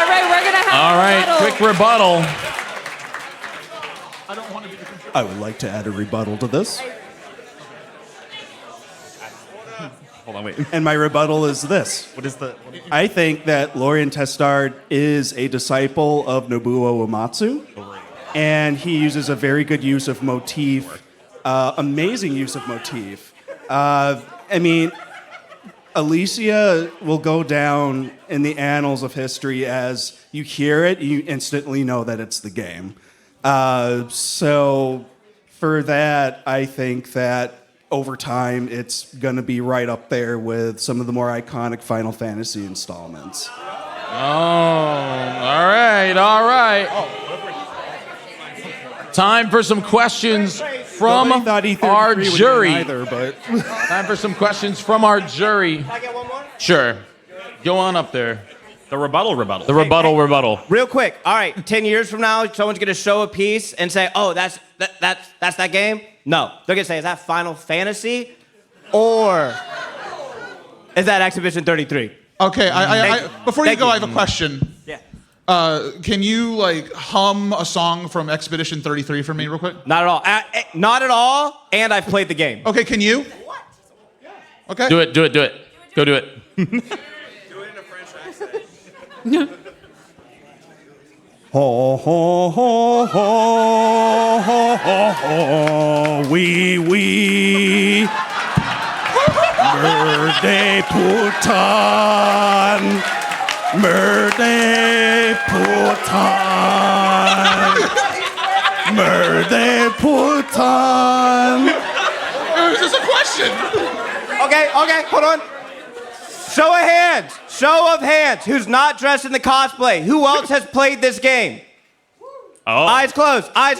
right, we're gonna have All right, a quick rebuttal. I would like to add a rebuttal to this. Hold on, wait. And my rebuttal is this. What is the... I think that Lorien Testard is a disciple of Nobuo Uematsu, and he uses a very good use of motif, amazing use of motif. Alicia will go down in the annals of history as you hear it, you instantly know that it's the game. So for that, I think that over time, it's going to be right up there with some of the more iconic Final Fantasy installments. Oh, all right. Time for some questions from our jury. Time for some questions from our jury. Can I get one more? Sure. Go on up there. The rebuttal. The rebuttal. Real quick. All right, 10 years from now, someone's going to show a piece and say, oh, that's that game? No. They're going to say, is that Final Fantasy? Or is that Exhibition 33? Okay, before you go, I have a question. Yeah. Can you like hum a song from Expedition 33 for me real quick? Not at all. Not at all, and I've played the game. Okay, can you? What? Okay. Do it. Go do it. Do it in a French accent. Ho, ho, ho, ho, ho, ho, ho, oui, oui. Merde putain. Merde putain. Merde putain. Is this a question? Okay, hold on. Show of hands. Who's not dressed in the cosplay? Who else has played this game? Oh. Eyes closed. Hum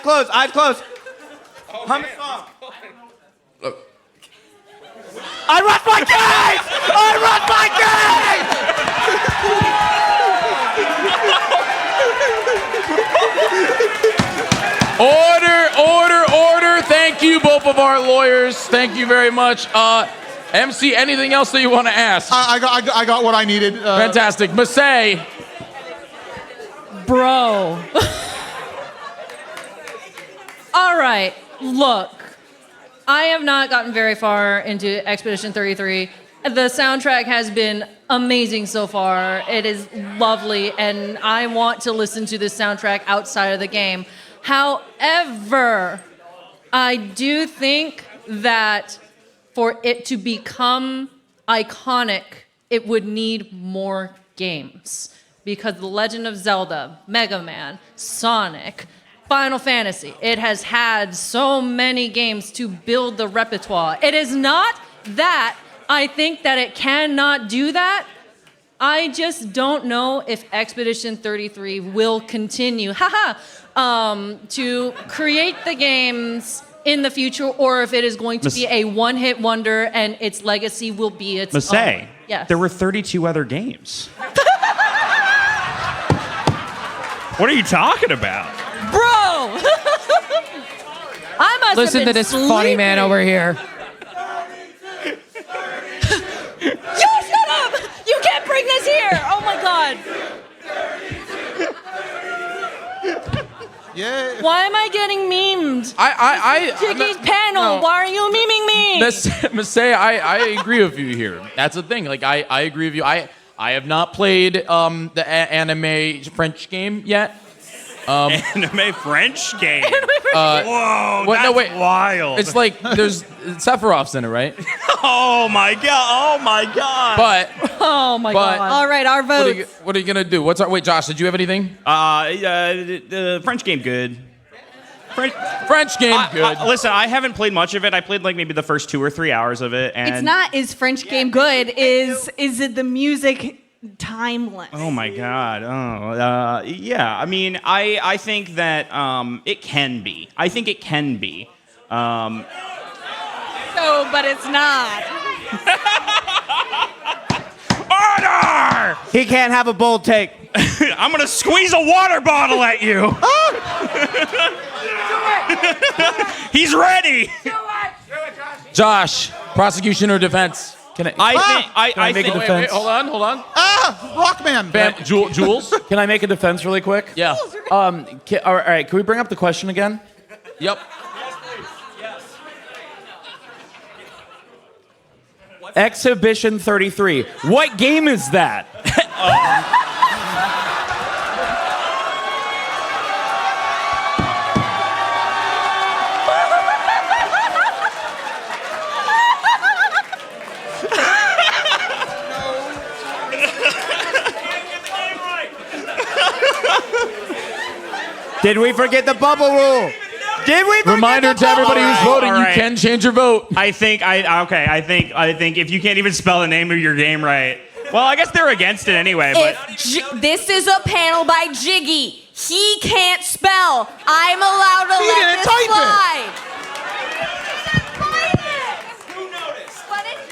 a song. I rushed my Order. Thank you, both of our lawyers. Thank you very much. MC, anything else that you want to ask? I got what I needed. Fantastic. Masay. Bro. All right, look. I have not gotten very far into Expedition 33. The soundtrack has been amazing so far. It is lovely, and I want to listen to this soundtrack outside of the game. However, I do think that for it to become iconic, it would need more games. Because The Legend of Zelda, Mega Man, Sonic, Final Fantasy, it has had so many games to build the repertoire. It is not that I think that it cannot do that. I just don't know if Expedition 33 will continue, to create the games in the future, or if it is going to be a one-hit wonder and its legacy will be its own. Yes. There were 32 other games. What are you talking about? Bro! I must Listen have been to this funny man over here. You shut up! You can't bring this here! Oh my god! Yeah. Why am I getting memed? Jyggy's panel. No. Why are you memeing me? Masay, I agree with you here. That's the thing. Like I agree with you. I have not played the anime French game yet. Anime French game. Whoa, that's wild. It's like there's Sephiroth's in it, right? Oh my god. But oh my god. All right, our votes. what are you gonna do? Wait, Josh, did you have anything? The French game good. French game good. Listen, I haven't played much of it. I played like maybe the first 2 or 3 hours of it, and It's not is French game good. Is it the music timeless? Oh my god. Yeah. I mean, I think that it can be. I think it can be. So, but it's not. Order! He can't have a bold take. I'm gonna squeeze a water bottle at you. He's ready. Josh, prosecution or defense? Can I make a defense? Wait, hold on. Rockman. Jules? Can I make a defense really quick? Yeah. All right, can we bring up the question again? Yep. Exhibition 33. What game is that? Did we forget the bubble rule? Did we? Reminder to everybody who's voting: All right. you can change your vote. I think if you can't even spell the name of your game right, well, I guess they're against it anyway. But This is a panel by Jyggy. He can't spell. I'm allowed to let this slide. who noticed? But it's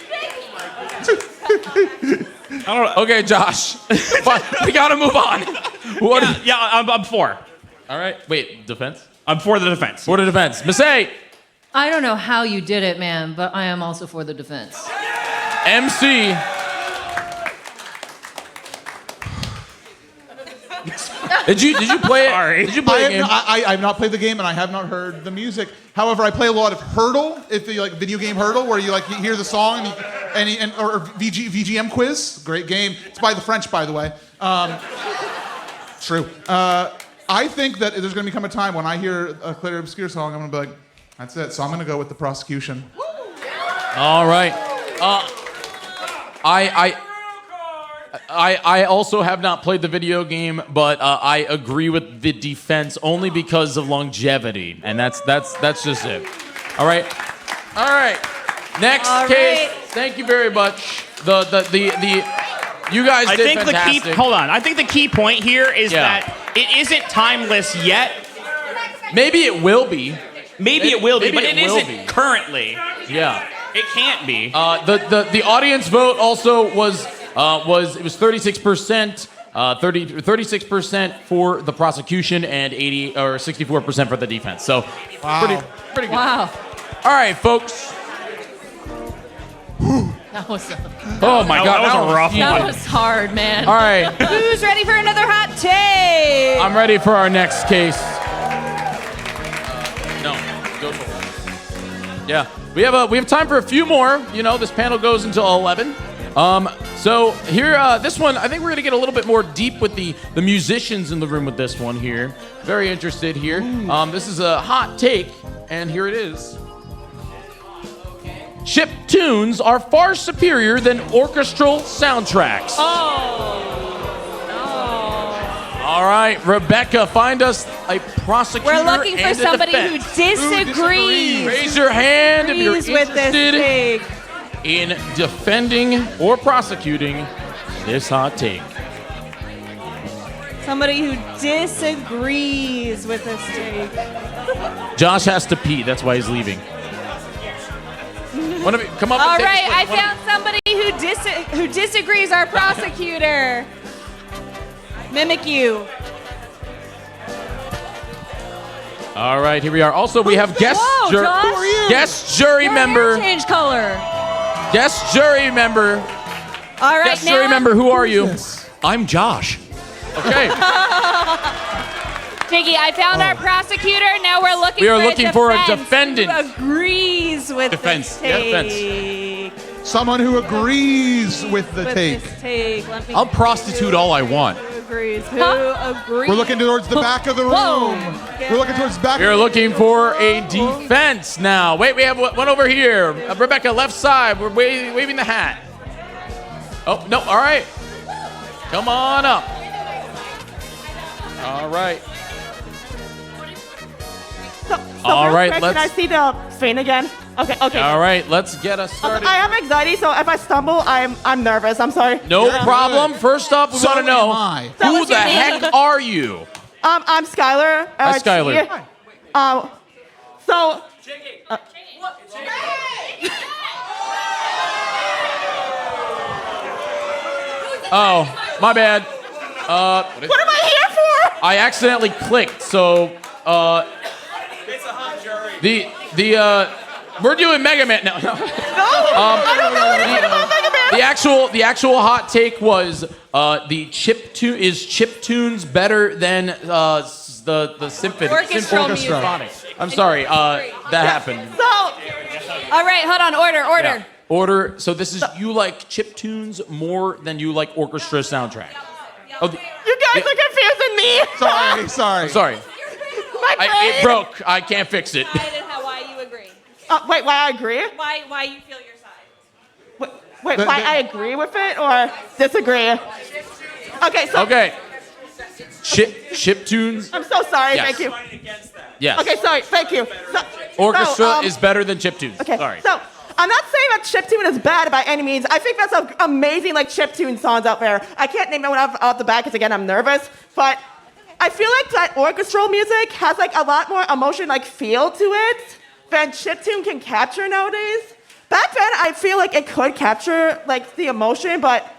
Jyggy. Okay, Josh. We gotta move on. What? Yeah, I'm for. All right. Wait. Defense. I'm for the defense. For the defense. Miss A. I don't know how you did it, man, but I am also for the defense. MC. Did you play it? Sorry. Did you play a game? I have not played the game and I have not heard the music. However, I play a lot of Hurdle, if you like video game Hurdle, where you hear the song or VGM Quiz. Great game. It's by the French, by the way. True. I think that there's going to become a time when I hear a clear obscure song, I'm going to be like, that's it. So I'm going to go with the prosecution. All right. I also have not played the video game, but I agree with the defense only because of longevity, and that's just it. All right. Next case. Thank you very much. You guys did fantastic. I think the key point here is that it isn't timeless yet. Maybe it will be. Maybe it will be, but it will isn't be. currently. Yeah. It can't be. The audience vote also was 36%, 36% for the prosecution and 64% for the defense. So pretty good. Wow. All right, folks. That was Oh my God, that was a rough one. that was hard, man. All right, Who's ready for another hot take? I'm ready for our next case. No, go for it. Yeah, we have time for a few more. You know, this panel goes until 11. So here, this one, I think we're gonna get a little bit more deep with the musicians in the room with this one here. Very interested here. This is a hot take, and here it is. Chip tunes are far superior than orchestral soundtracks. All right, Rebecca, find us a prosecutor. We're looking for and a somebody who defense. disagrees. Raise your hand if you're With this interested take. in defending or prosecuting this hot take. Somebody who disagrees with this take. Josh has to pee. That's why he's leaving. One of you, come up. All and take right, a I swing. found somebody who disagrees. Our prosecutor. Mimic you. All right, here we are. Also, we have guest Whoa, Josh. guest jury Your member. hair changed color. Guest jury member. All right, Guest now. jury member. Who are you? I'm Josh. Okay. Jyggy, I found our prosecutor. Now we're looking. We are for looking a for a defense defendant. who agrees with Defense. this Yeah, take. Someone who agrees with the With take. this take. Let me I'll prostitute all I want. Who agrees? Who agrees? We're looking towards the back of the room. Whoa. We're looking towards the back. We are looking for a defense now. Wait, we have one over here. Rebecca, left side. We're waving the hat. Oh, no. All right. Come on up. All right. All right, Can I see the screen again? Okay. All right, let's get us started. I am anxiety, so if I stumble, I'm nervous. I'm sorry. No problem. First up, we So want to know am I. So who what's the your name? heck are you? I'm Skylar. Hi, Skylar. So. Oh, my bad. What am I here for? I accidentally clicked, so It's a hot jury. we're doing Mega Man now. I don't know anything about Mega Man. The actual hot take was the chip tunes better than the symphony. Orchestral music. Symphonic. I'm sorry, that happened. So. All right, hold on. Order. Yeah. Order. So this is you like chip tunes more than you like orchestra soundtrack. Oh, You guys are confusing me. Sorry. My brain. It broke. I can't fix it. Why you agree? Wait, why I agree? Why you feel your side? Wait, why I agree with it or disagree? Okay, so. Okay. Chip tunes. I'm so sorry. Yes. Thank you. Yes. Okay, sorry. Thank you. Orchestra is better than chiptunes. Okay. Sorry. So I'm not saying that chiptune is bad by any means. I think there's some amazing like chiptune songs out there. I can't name one off the bat because again I'm nervous, but I feel like that orchestral music has like a lot more emotion, like feel to it than chiptune can capture nowadays. Back then, I feel like it could capture like the emotion, but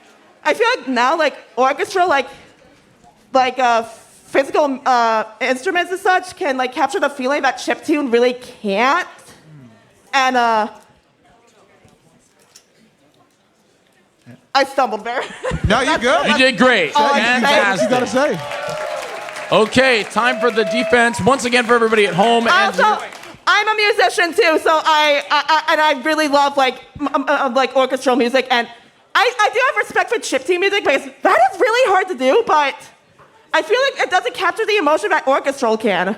I feel like now like orchestral physical instruments and such can like capture the feeling that chiptune really can't. And I stumbled there. No, you good. You did great. Fantastic. You gotta say. Okay, time for the defense. Once again, for everybody at home. I'm a musician too, so I really love like orchestral music, and I do have respect for chiptune music because that is really hard to do, but I feel like it doesn't capture the emotion that orchestral can.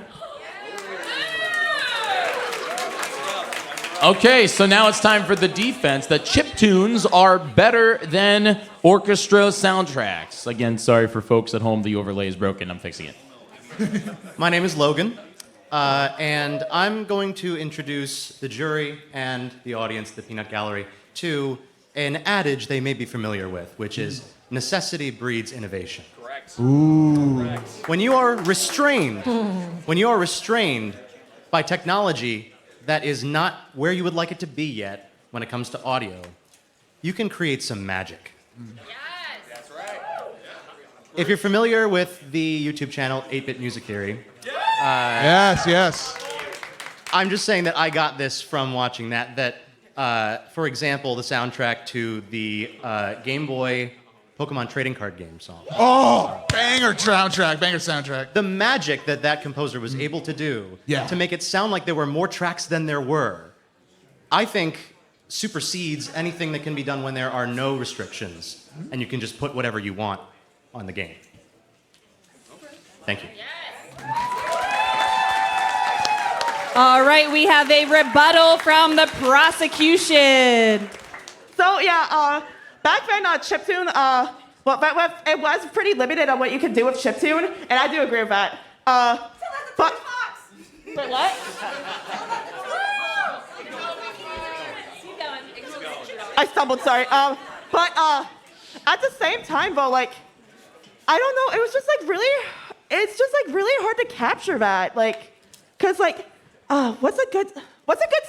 Okay, so now it's time for the defense. The chiptunes are better than orchestra soundtracks. Again, sorry for folks at home, the overlay is broken. I'm fixing it. My name is Logan, and I'm going to introduce the jury and the audience, the Peanut Gallery, to an adage they may be familiar with, which is necessity breeds innovation. Correct. Ooh. Correct. When you are restrained by technology that is not where you would like it to be yet when it comes to audio, you can create some magic. That's right. If you're familiar with the YouTube channel 8-Bit Music Theory, yes. I'm just saying that I got this from watching that, for example, the soundtrack to the Game Boy Pokemon trading card game song. Oh, banger soundtrack. The magic that composer was able to do to make it sound like there were more tracks than there were, I think supersedes anything that can be done when there are no restrictions and you can just put whatever you want on the game. Thank you. All right, we have a rebuttal from the prosecution. So back then chiptune, it was pretty limited on what you could do with chiptune, and I do agree with that. But wait, what? I stumbled. Sorry. But at the same time, though, like I don't know, it was just like really, it's just like really hard to capture that, like, cause like, what's a good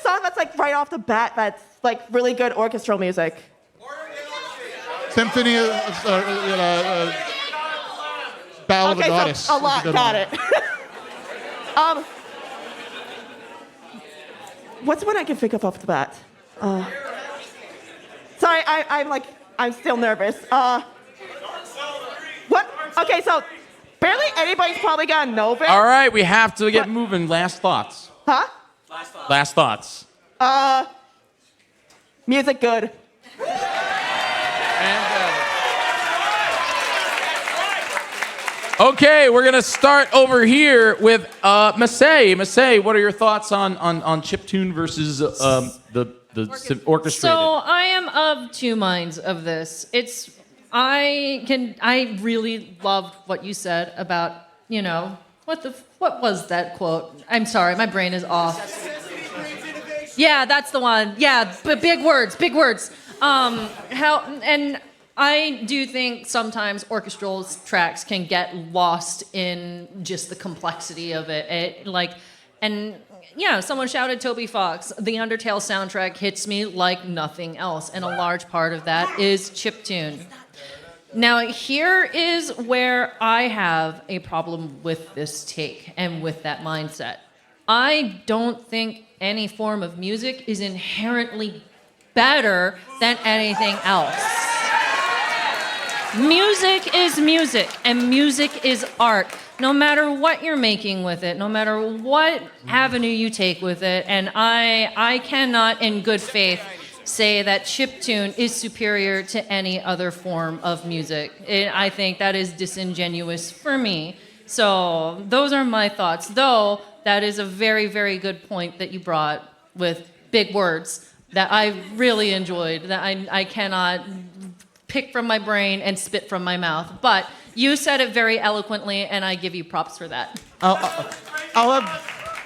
song that's like right off the bat that's like really good orchestral music? Symphony of Battle of the Goddess. So a lot, got it. What's one I can think of off the bat? Sorry, I'm still nervous. What? Okay, so barely anybody's probably gonna know this. All right, we have to get moving. Last thoughts. Huh? Last thoughts. Music good. Okay, we're gonna start over here with Masay. Masay, what are your thoughts on chiptune versus the orchestrated? So I am of two minds of this. I really loved what you said about, what was that quote? I'm sorry, my brain is off. Yeah, that's the one. Yeah, but big words. I do think sometimes orchestral tracks can get lost in just the complexity of it. Someone shouted Toby Fox. The Undertale soundtrack hits me like nothing else, and a large part of that is chiptune. Now, here is where I have a problem with this take and with that mindset. I don't think any form of music is inherently better than anything else. Music is music, and music is art. No matter what you're making with it, no matter what avenue you take with it, and I cannot, in good faith, say that chiptune is superior to any other form of music. I think that is disingenuous for me. So those are my thoughts, though that is a very, very good point that you brought with big words that I really enjoyed, that I cannot pick from my brain and spit from my mouth. But you said it very eloquently, and I give you props for that. I'll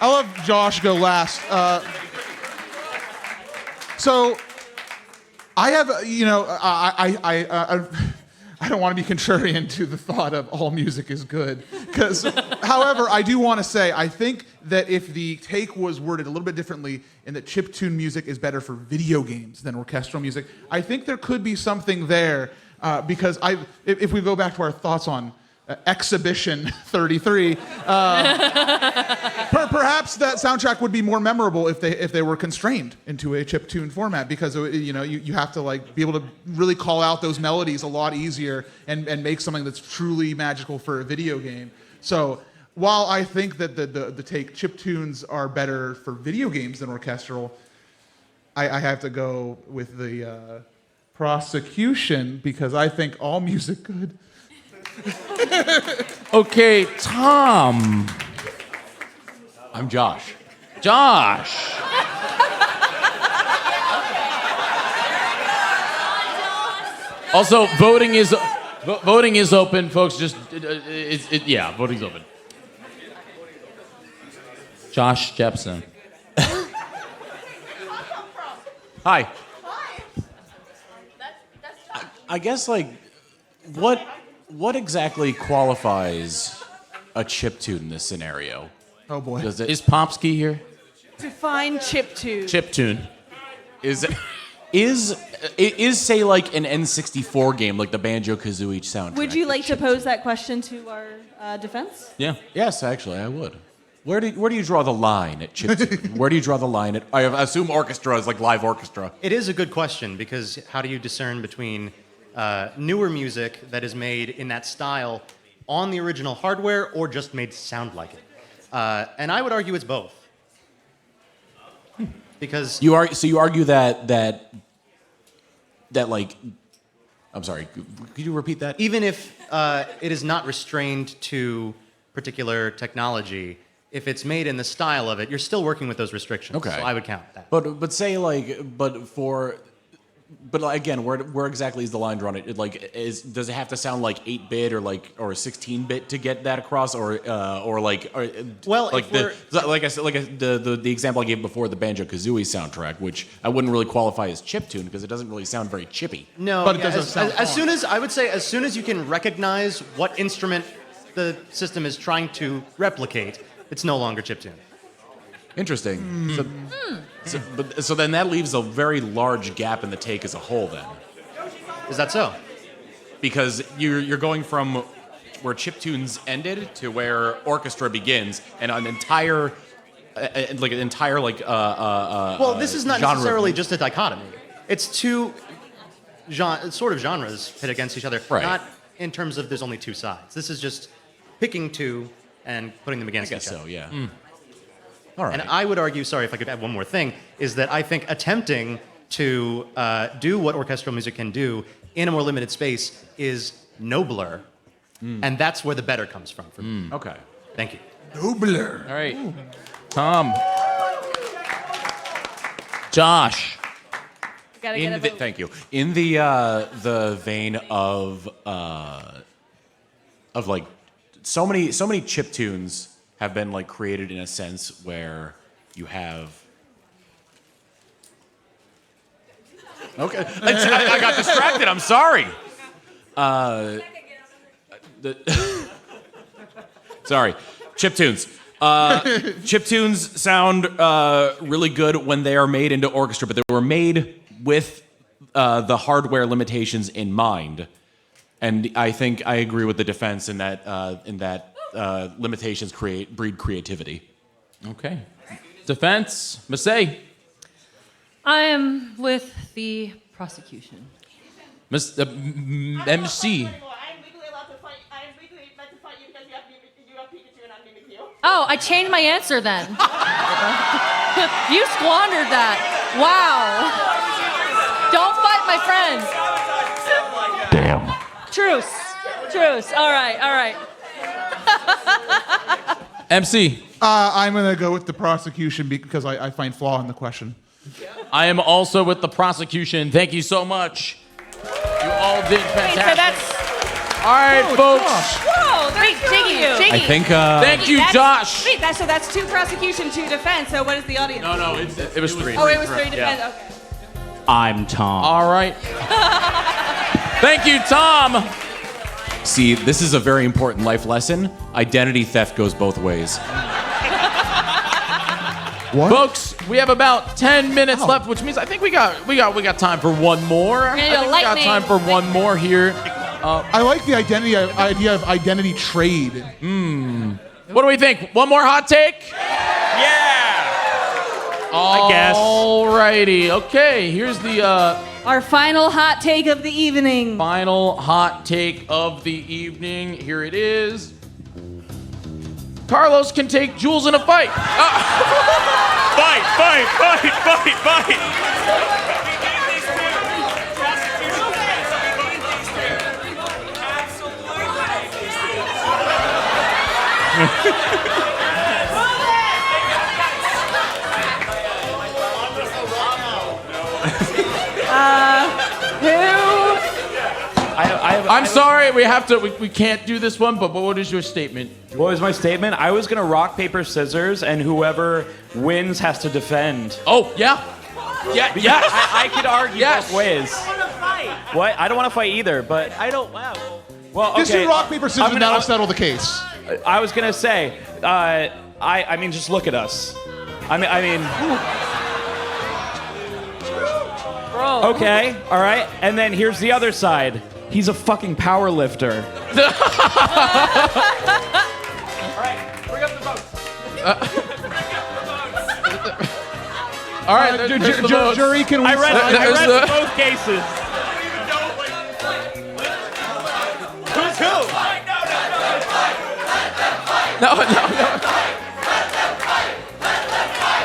I'll have Josh go last. So I have, I don't want to be contrarian to the thought of all music is good. However, I do want to say, I think that if the take was worded a little bit differently and that chiptune music is better for video games than orchestral music, I think there could be something there because if we go back to our thoughts on Exhibition 33, perhaps that soundtrack would be more memorable if they were constrained into a chiptune format because you have to like be able to really call out those melodies a lot easier and make something that's truly magical for a video game. So while I think that the take chiptunes are better for video games than orchestral, I have to go with the prosecution because I think all music good. Okay, Tom. I'm Josh. Josh. Also, voting is open, folks. Just voting's open. Josh Jepson. Hi. I guess what exactly qualifies a chiptune in this scenario? Oh boy. Is Pomsky here? Define chiptune. Chiptune is say like an N64 game, like the Banjo-Kazooie soundtrack. Would you like to pose that question to our defense? Yeah. Yes, actually, I would. Where do you draw the line at chiptune? Where do you draw the line at? I assume orchestra is like live orchestra. It is a good question because how do you discern between newer music that is made in that style on the original hardware or just made to sound like it? And I would argue it's both. Because you argue that like, I'm sorry, could you repeat that? Even if it is not restrained to particular technology, if it's made in the style of it, you're still working with those restrictions. Okay. So I would count that. But say But again, where exactly is the line drawn? Does it have to sound like 8-bit or 16-bit to get that across, the example I gave before, the Banjo-Kazooie soundtrack, which I wouldn't really qualify as chiptune because it doesn't really sound very chippy. No, but it doesn't sound as soon as you can recognize what instrument the system is trying to replicate, it's no longer chiptune. Interesting. So then that leaves a very large gap in the take as a whole then. Is that so? Because you're going from where chiptunes ended to where orchestra begins, and an entire well, this is not necessarily just a dichotomy. It's two sort of genres pit against each other. Right. Not in terms of there's only two sides. This is just picking two and putting them against each other. So, yeah. All right. And I would argue, sorry if I could add one more thing, is that I think attempting to do what orchestral music can do in a more limited space is nobler, and that's where the better comes from for me. Okay. Thank you. Nobler. All right. Tom. Josh. Thank you. In the vein of like so many chiptunes have been like created in a sense where you have. Okay, I got distracted. I'm sorry. Sorry, chiptunes. Chiptunes sound really good when they are made into orchestra, but they were made with the hardware limitations in mind. And I think I agree with the defense in that limitations breed creativity. Okay. Defense, Massey. I am with the prosecution. MC. I am legally allowed to fight. I am legally meant to fight you because you have Pikachu and I'm Mimikyu. Oh, I changed my answer then. You squandered that. Wow. Don't fight my friends. Damn. Truce. All right. MC. I'm going to go with the prosecution because I find flaw in the question. I am also with the prosecution. Thank you so much. You all did fantastic. So that's all right, folks. Whoa. Oh, wait, Jyggy. I think. Thank you, Josh. Wait, that's 2 prosecution, 2 defense. So what is the audience? No, it was 3. Oh, it was 3 defense. Okay. I'm Tom. All right. Thank you, Tom. See, this is a very important life lesson. Identity theft goes both ways. What? Folks, we have about 10 minutes left, which means I think we got time for one more. I think we got time for one more here. I like the idea of identity trade. What do we think? One more hot take? Yeah. I guess. Alrighty. Okay, here's the Our final hot take of the evening. final hot take of the evening. Here it is. Carlos can take Jules in a fight. Fight. I'm sorry, we can't do this one, but what is your statement? What was my statement? I was gonna rock, paper, scissors, and whoever wins has to defend. Oh, yeah. Yeah, yes. I could argue Yes. both ways. I want to fight. What? I don't want to fight either, but I don't. Wow. well, Just okay. do rock, paper, scissors, I'm and that'll settle the case. I was gonna say, I mean, just look at us. I mean. Bro. Okay, all right. And then here's the other side. He's a fucking power lifter. All right, bring up the votes. All right, there's the votes. Jury, can we? I read both cases. Who's who? No.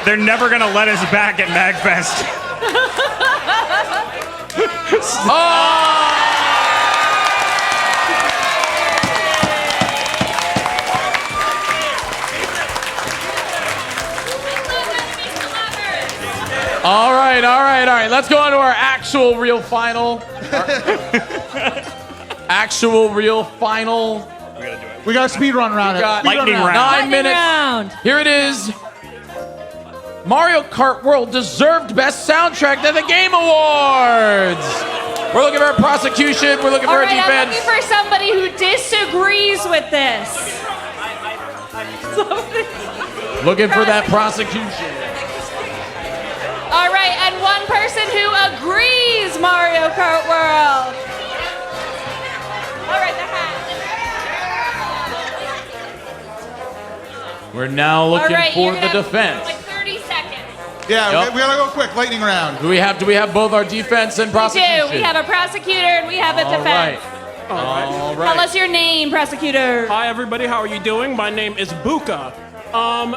They're never gonna let us back at MAGfest. All right. Let's go on to our actual real final. Actual real final. We got a speed run around it. Lightning round. 9 minutes. Round. Here it is. Mario Kart World deserved best soundtrack at the Game Awards. We're looking for a prosecution. We're looking All for a right, I'm defense. looking for somebody who disagrees with this. Looking for that prosecution. All right, and one person who agrees, Mario Kart World. All right, the hat. We're now All looking right, for you're the gonna have, defense. Like 30 seconds. Yeah, Yep. we gotta go quick. Lightning round. Do we have both our defense and We prosecution? do. We have a prosecutor and we have a All defense. right. All Tell right. us your name, prosecutor. Hi, everybody. How are you doing? My name is Buka.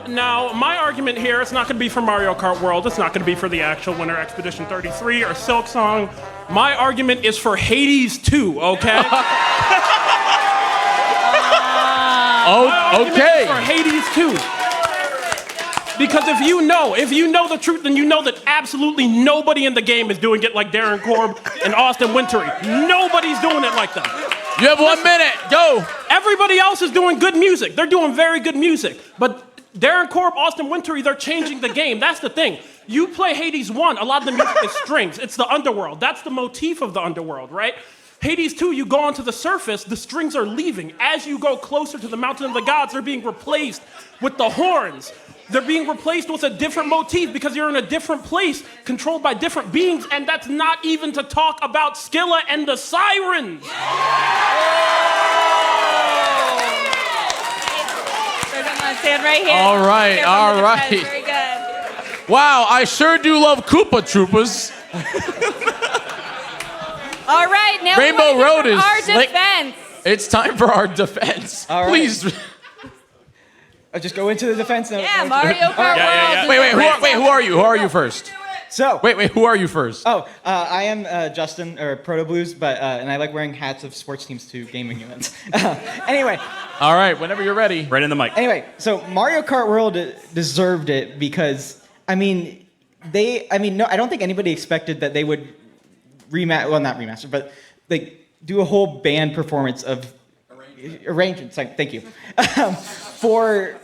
Now, my argument here, it's not going to be for Mario Kart World. It's not going to be for the actual winner, Expedition 33 or Silk Song. My argument is for Hades 2, okay? Okay. For Hades 2. Because if you know the truth, then you know that absolutely nobody in the game is doing it like Darren Korb and Austin Wintory. Nobody's doing it like them. You have 1 minute. Go. Everybody else is doing good music. They're doing very good music. But Darren Korb, Austin Wintory, they're changing the game. That's the thing. You play Hades 1, a lot of the music is strings. It's the underworld. That's the motif of the underworld, right? Hades 2, you go onto the surface, the strings are leaving. As you go closer to the mountain of the gods, they're being replaced with the horns. They're being replaced with a different motif because you're in a different place, controlled by different beings, and that's not even to talk about Scylla and the sirens. They're gonna stand right here. All right, They're all from the right. defense. Very good. Wow, I sure do love Koopa Troopas. All right, now Rainbow we're Road ready for is our like- defense. It's time for our defense. All right. Please. I'll just go into the defense now. Yeah, Mario Kart World. Wait, who are you? Who are you first? So. Wait, who are you first? Oh, I am Justin, or Proto Blues, and I like wearing hats of sports teams to gaming events. Anyway. All right, whenever you're ready. Right in the mic. Anyway, so Mario Kart World deserved it because, I don't think anybody expected that they would not remaster, but like do a whole band performance of arrangements. Thank you. For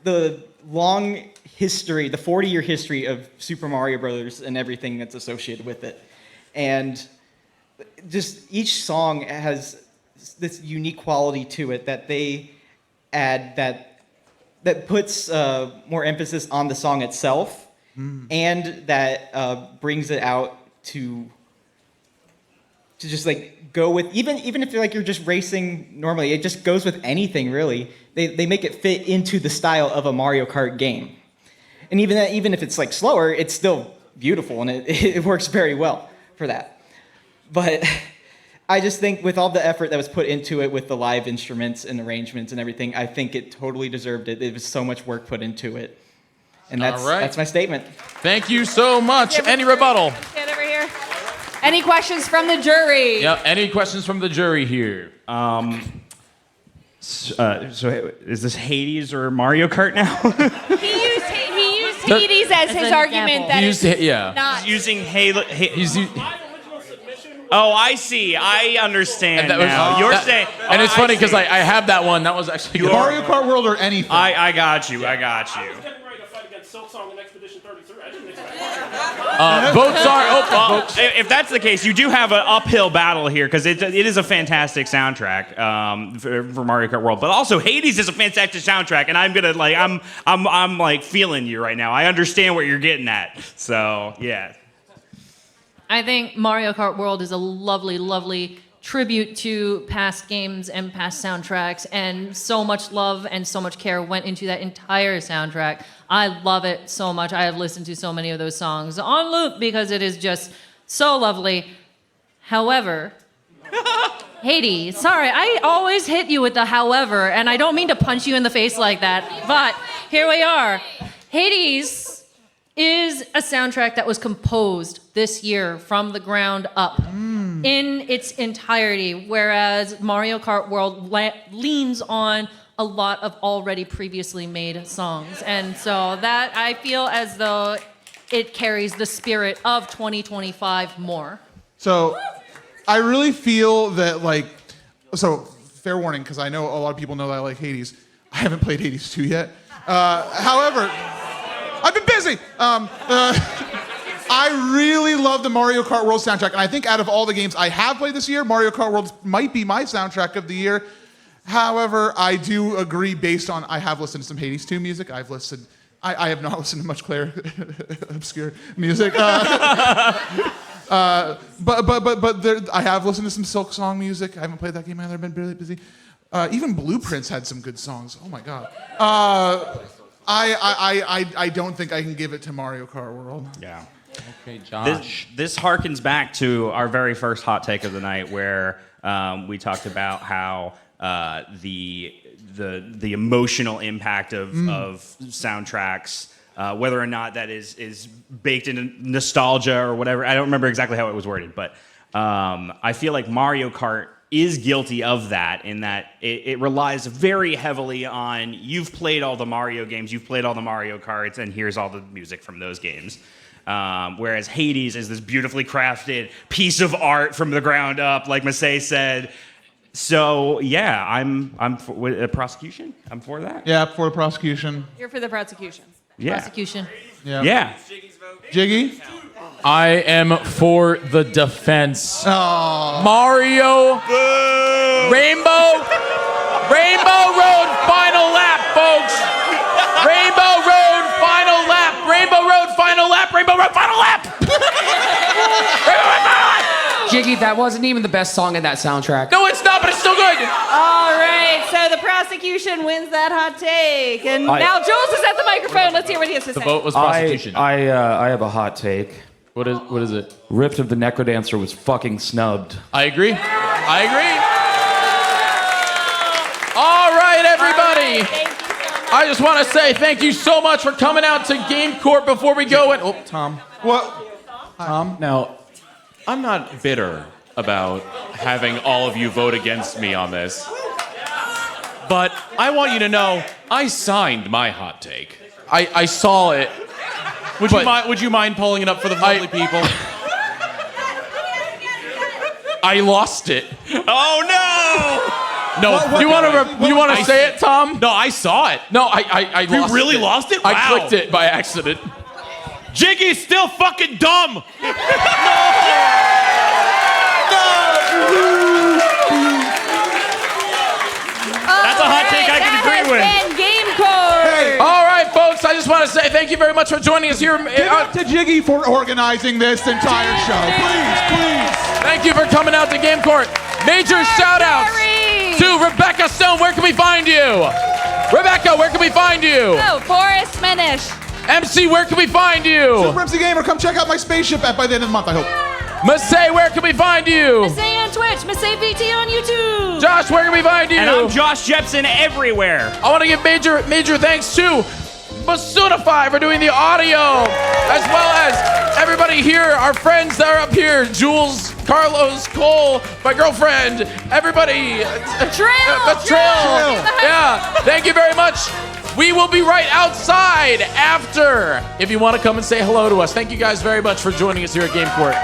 the long history, the 40-year history of Super Mario Brothers and everything that's associated with it, and just each song has this unique quality to it that they add that puts more emphasis on the song itself, and that brings it out to just like go with even if you're just racing normally, it just goes with anything really. They make it fit into the style of a Mario Kart game, and even if it's like slower, it's still beautiful and it works very well for that. But I just think with all the effort that was put into it with the live instruments and arrangements and everything, I think it totally deserved it. There was so much work put into it. And that's my statement. Thank you so much. Any rebuttal? Get over here. Any questions from the jury? Yep. Any questions from the jury here? So is this Hades or Mario Kart now? He used Hades as his argument that it's not. He's using Oh, I see. I understand now. You're saying... And it's funny because I have that one. That was actually good. Mario Kart World or anything. I got you. I got you. Votes are open, folks. If that's the case, you do have an uphill battle here because it is a fantastic soundtrack for Mario Kart World. But also, Hades is a fantastic soundtrack, and I'm gonna like I'm like feeling you right now. I understand what you're getting at. So yeah. I think Mario Kart World is a lovely, lovely tribute to past games and past soundtracks, and so much love and so much care went into that entire soundtrack. I love it so much. I have listened to so many of those songs on loop because it is just so lovely. However, Hades, sorry, I always hit you with the however, and I don't mean to punch you in the face like that, but here we are. Hades is a soundtrack that was composed this year from the ground up in its entirety, whereas Mario Kart World leans on a lot of already previously made songs. And so that I feel as though it carries the spirit of 2025 more. So I really feel that so fair warning, because I know a lot of people know that I like Hades. I haven't played Hades 2 yet. However, I've been busy. I really love the Mario Kart World soundtrack, and I think out of all the games I have played this year, Mario Kart World might be my soundtrack of the year. However, I do agree based on I have listened to some Hades 2 music. I have not listened to much obscure music. But I have listened to some Silk Song music. I haven't played that game either. I've been really busy. Even Blueprints had some good songs. Oh my god. I don't think I can give it to Mario Kart World. Yeah. Okay, Josh. This harkens back to our very first hot take of the night, where we talked about how the emotional impact of soundtracks, whether or not that is baked into nostalgia or whatever. I don't remember exactly how it was worded, but I feel like Mario Kart is guilty of that, in that it relies very heavily on, you've played all the Mario games, you've played all the Mario Karts, and here's all the music from those games. Whereas Hades is this beautifully crafted piece of art from the ground up, like Masay said. So yeah, I'm for prosecution. I'm for that. Yeah, for the prosecution. You're for the prosecution. Yeah. Prosecution. Yeah. Jyggy? I am for the defense. Oh. Mario. Rainbow Road final lap, folks. Rainbow Road final lap. Rainbow Road final lap. Rainbow Road final lap. Jyggy, that wasn't even the best song in that soundtrack. No, it's not, but it's still good. All right, so the prosecution wins that hot take. And now Jules is at the microphone. Let's hear what he has to say. The vote was prosecution. I have a hot take. What is it? Rift of the Necrodancer was fucking snubbed. I agree. All right, everybody. Thank you so much. I just want to say thank you so much for coming out to Game Court before we go. And Tom. What? Tom? Now, I'm not bitter about having all of you vote against me on this. But I want you to know I signed my hot take. I saw it. Would you mind pulling it up for the lovely people? I lost it. Oh no! No, you want to say it, Tom? No, I saw it. No, I You lost really it. lost it? I Wow. clicked it by accident. Jyggy's still fucking dumb. That's a hot take I can agree with. Game Court. All right, folks, I just want to say thank you very much for joining us here. Give up to Jyggy for organizing this entire show. Please. Thank you for coming out to Game Court. Major shout-outs to Rebecca Stone. Where can we find you? Rebecca, where can we find you? Oh, Forrest Minish. MC, where can we find you? Super MC Gamer, come check out my spaceship app by the end of the month, I hope. Masay, where can we find you? Masay on Twitch, Masay VT on YouTube. Josh, where can we find you? And I'm Josh Jepson everywhere. I want to give major thanks to Masunify for doing the audio, as well as everybody here, our friends that are up here, Jules, Carlos, Cole, my girlfriend, everybody. Trill. Yeah, thank you very much. We will be right outside after if you want to come and say hello to us. Thank you guys very much for joining us here at Game Court.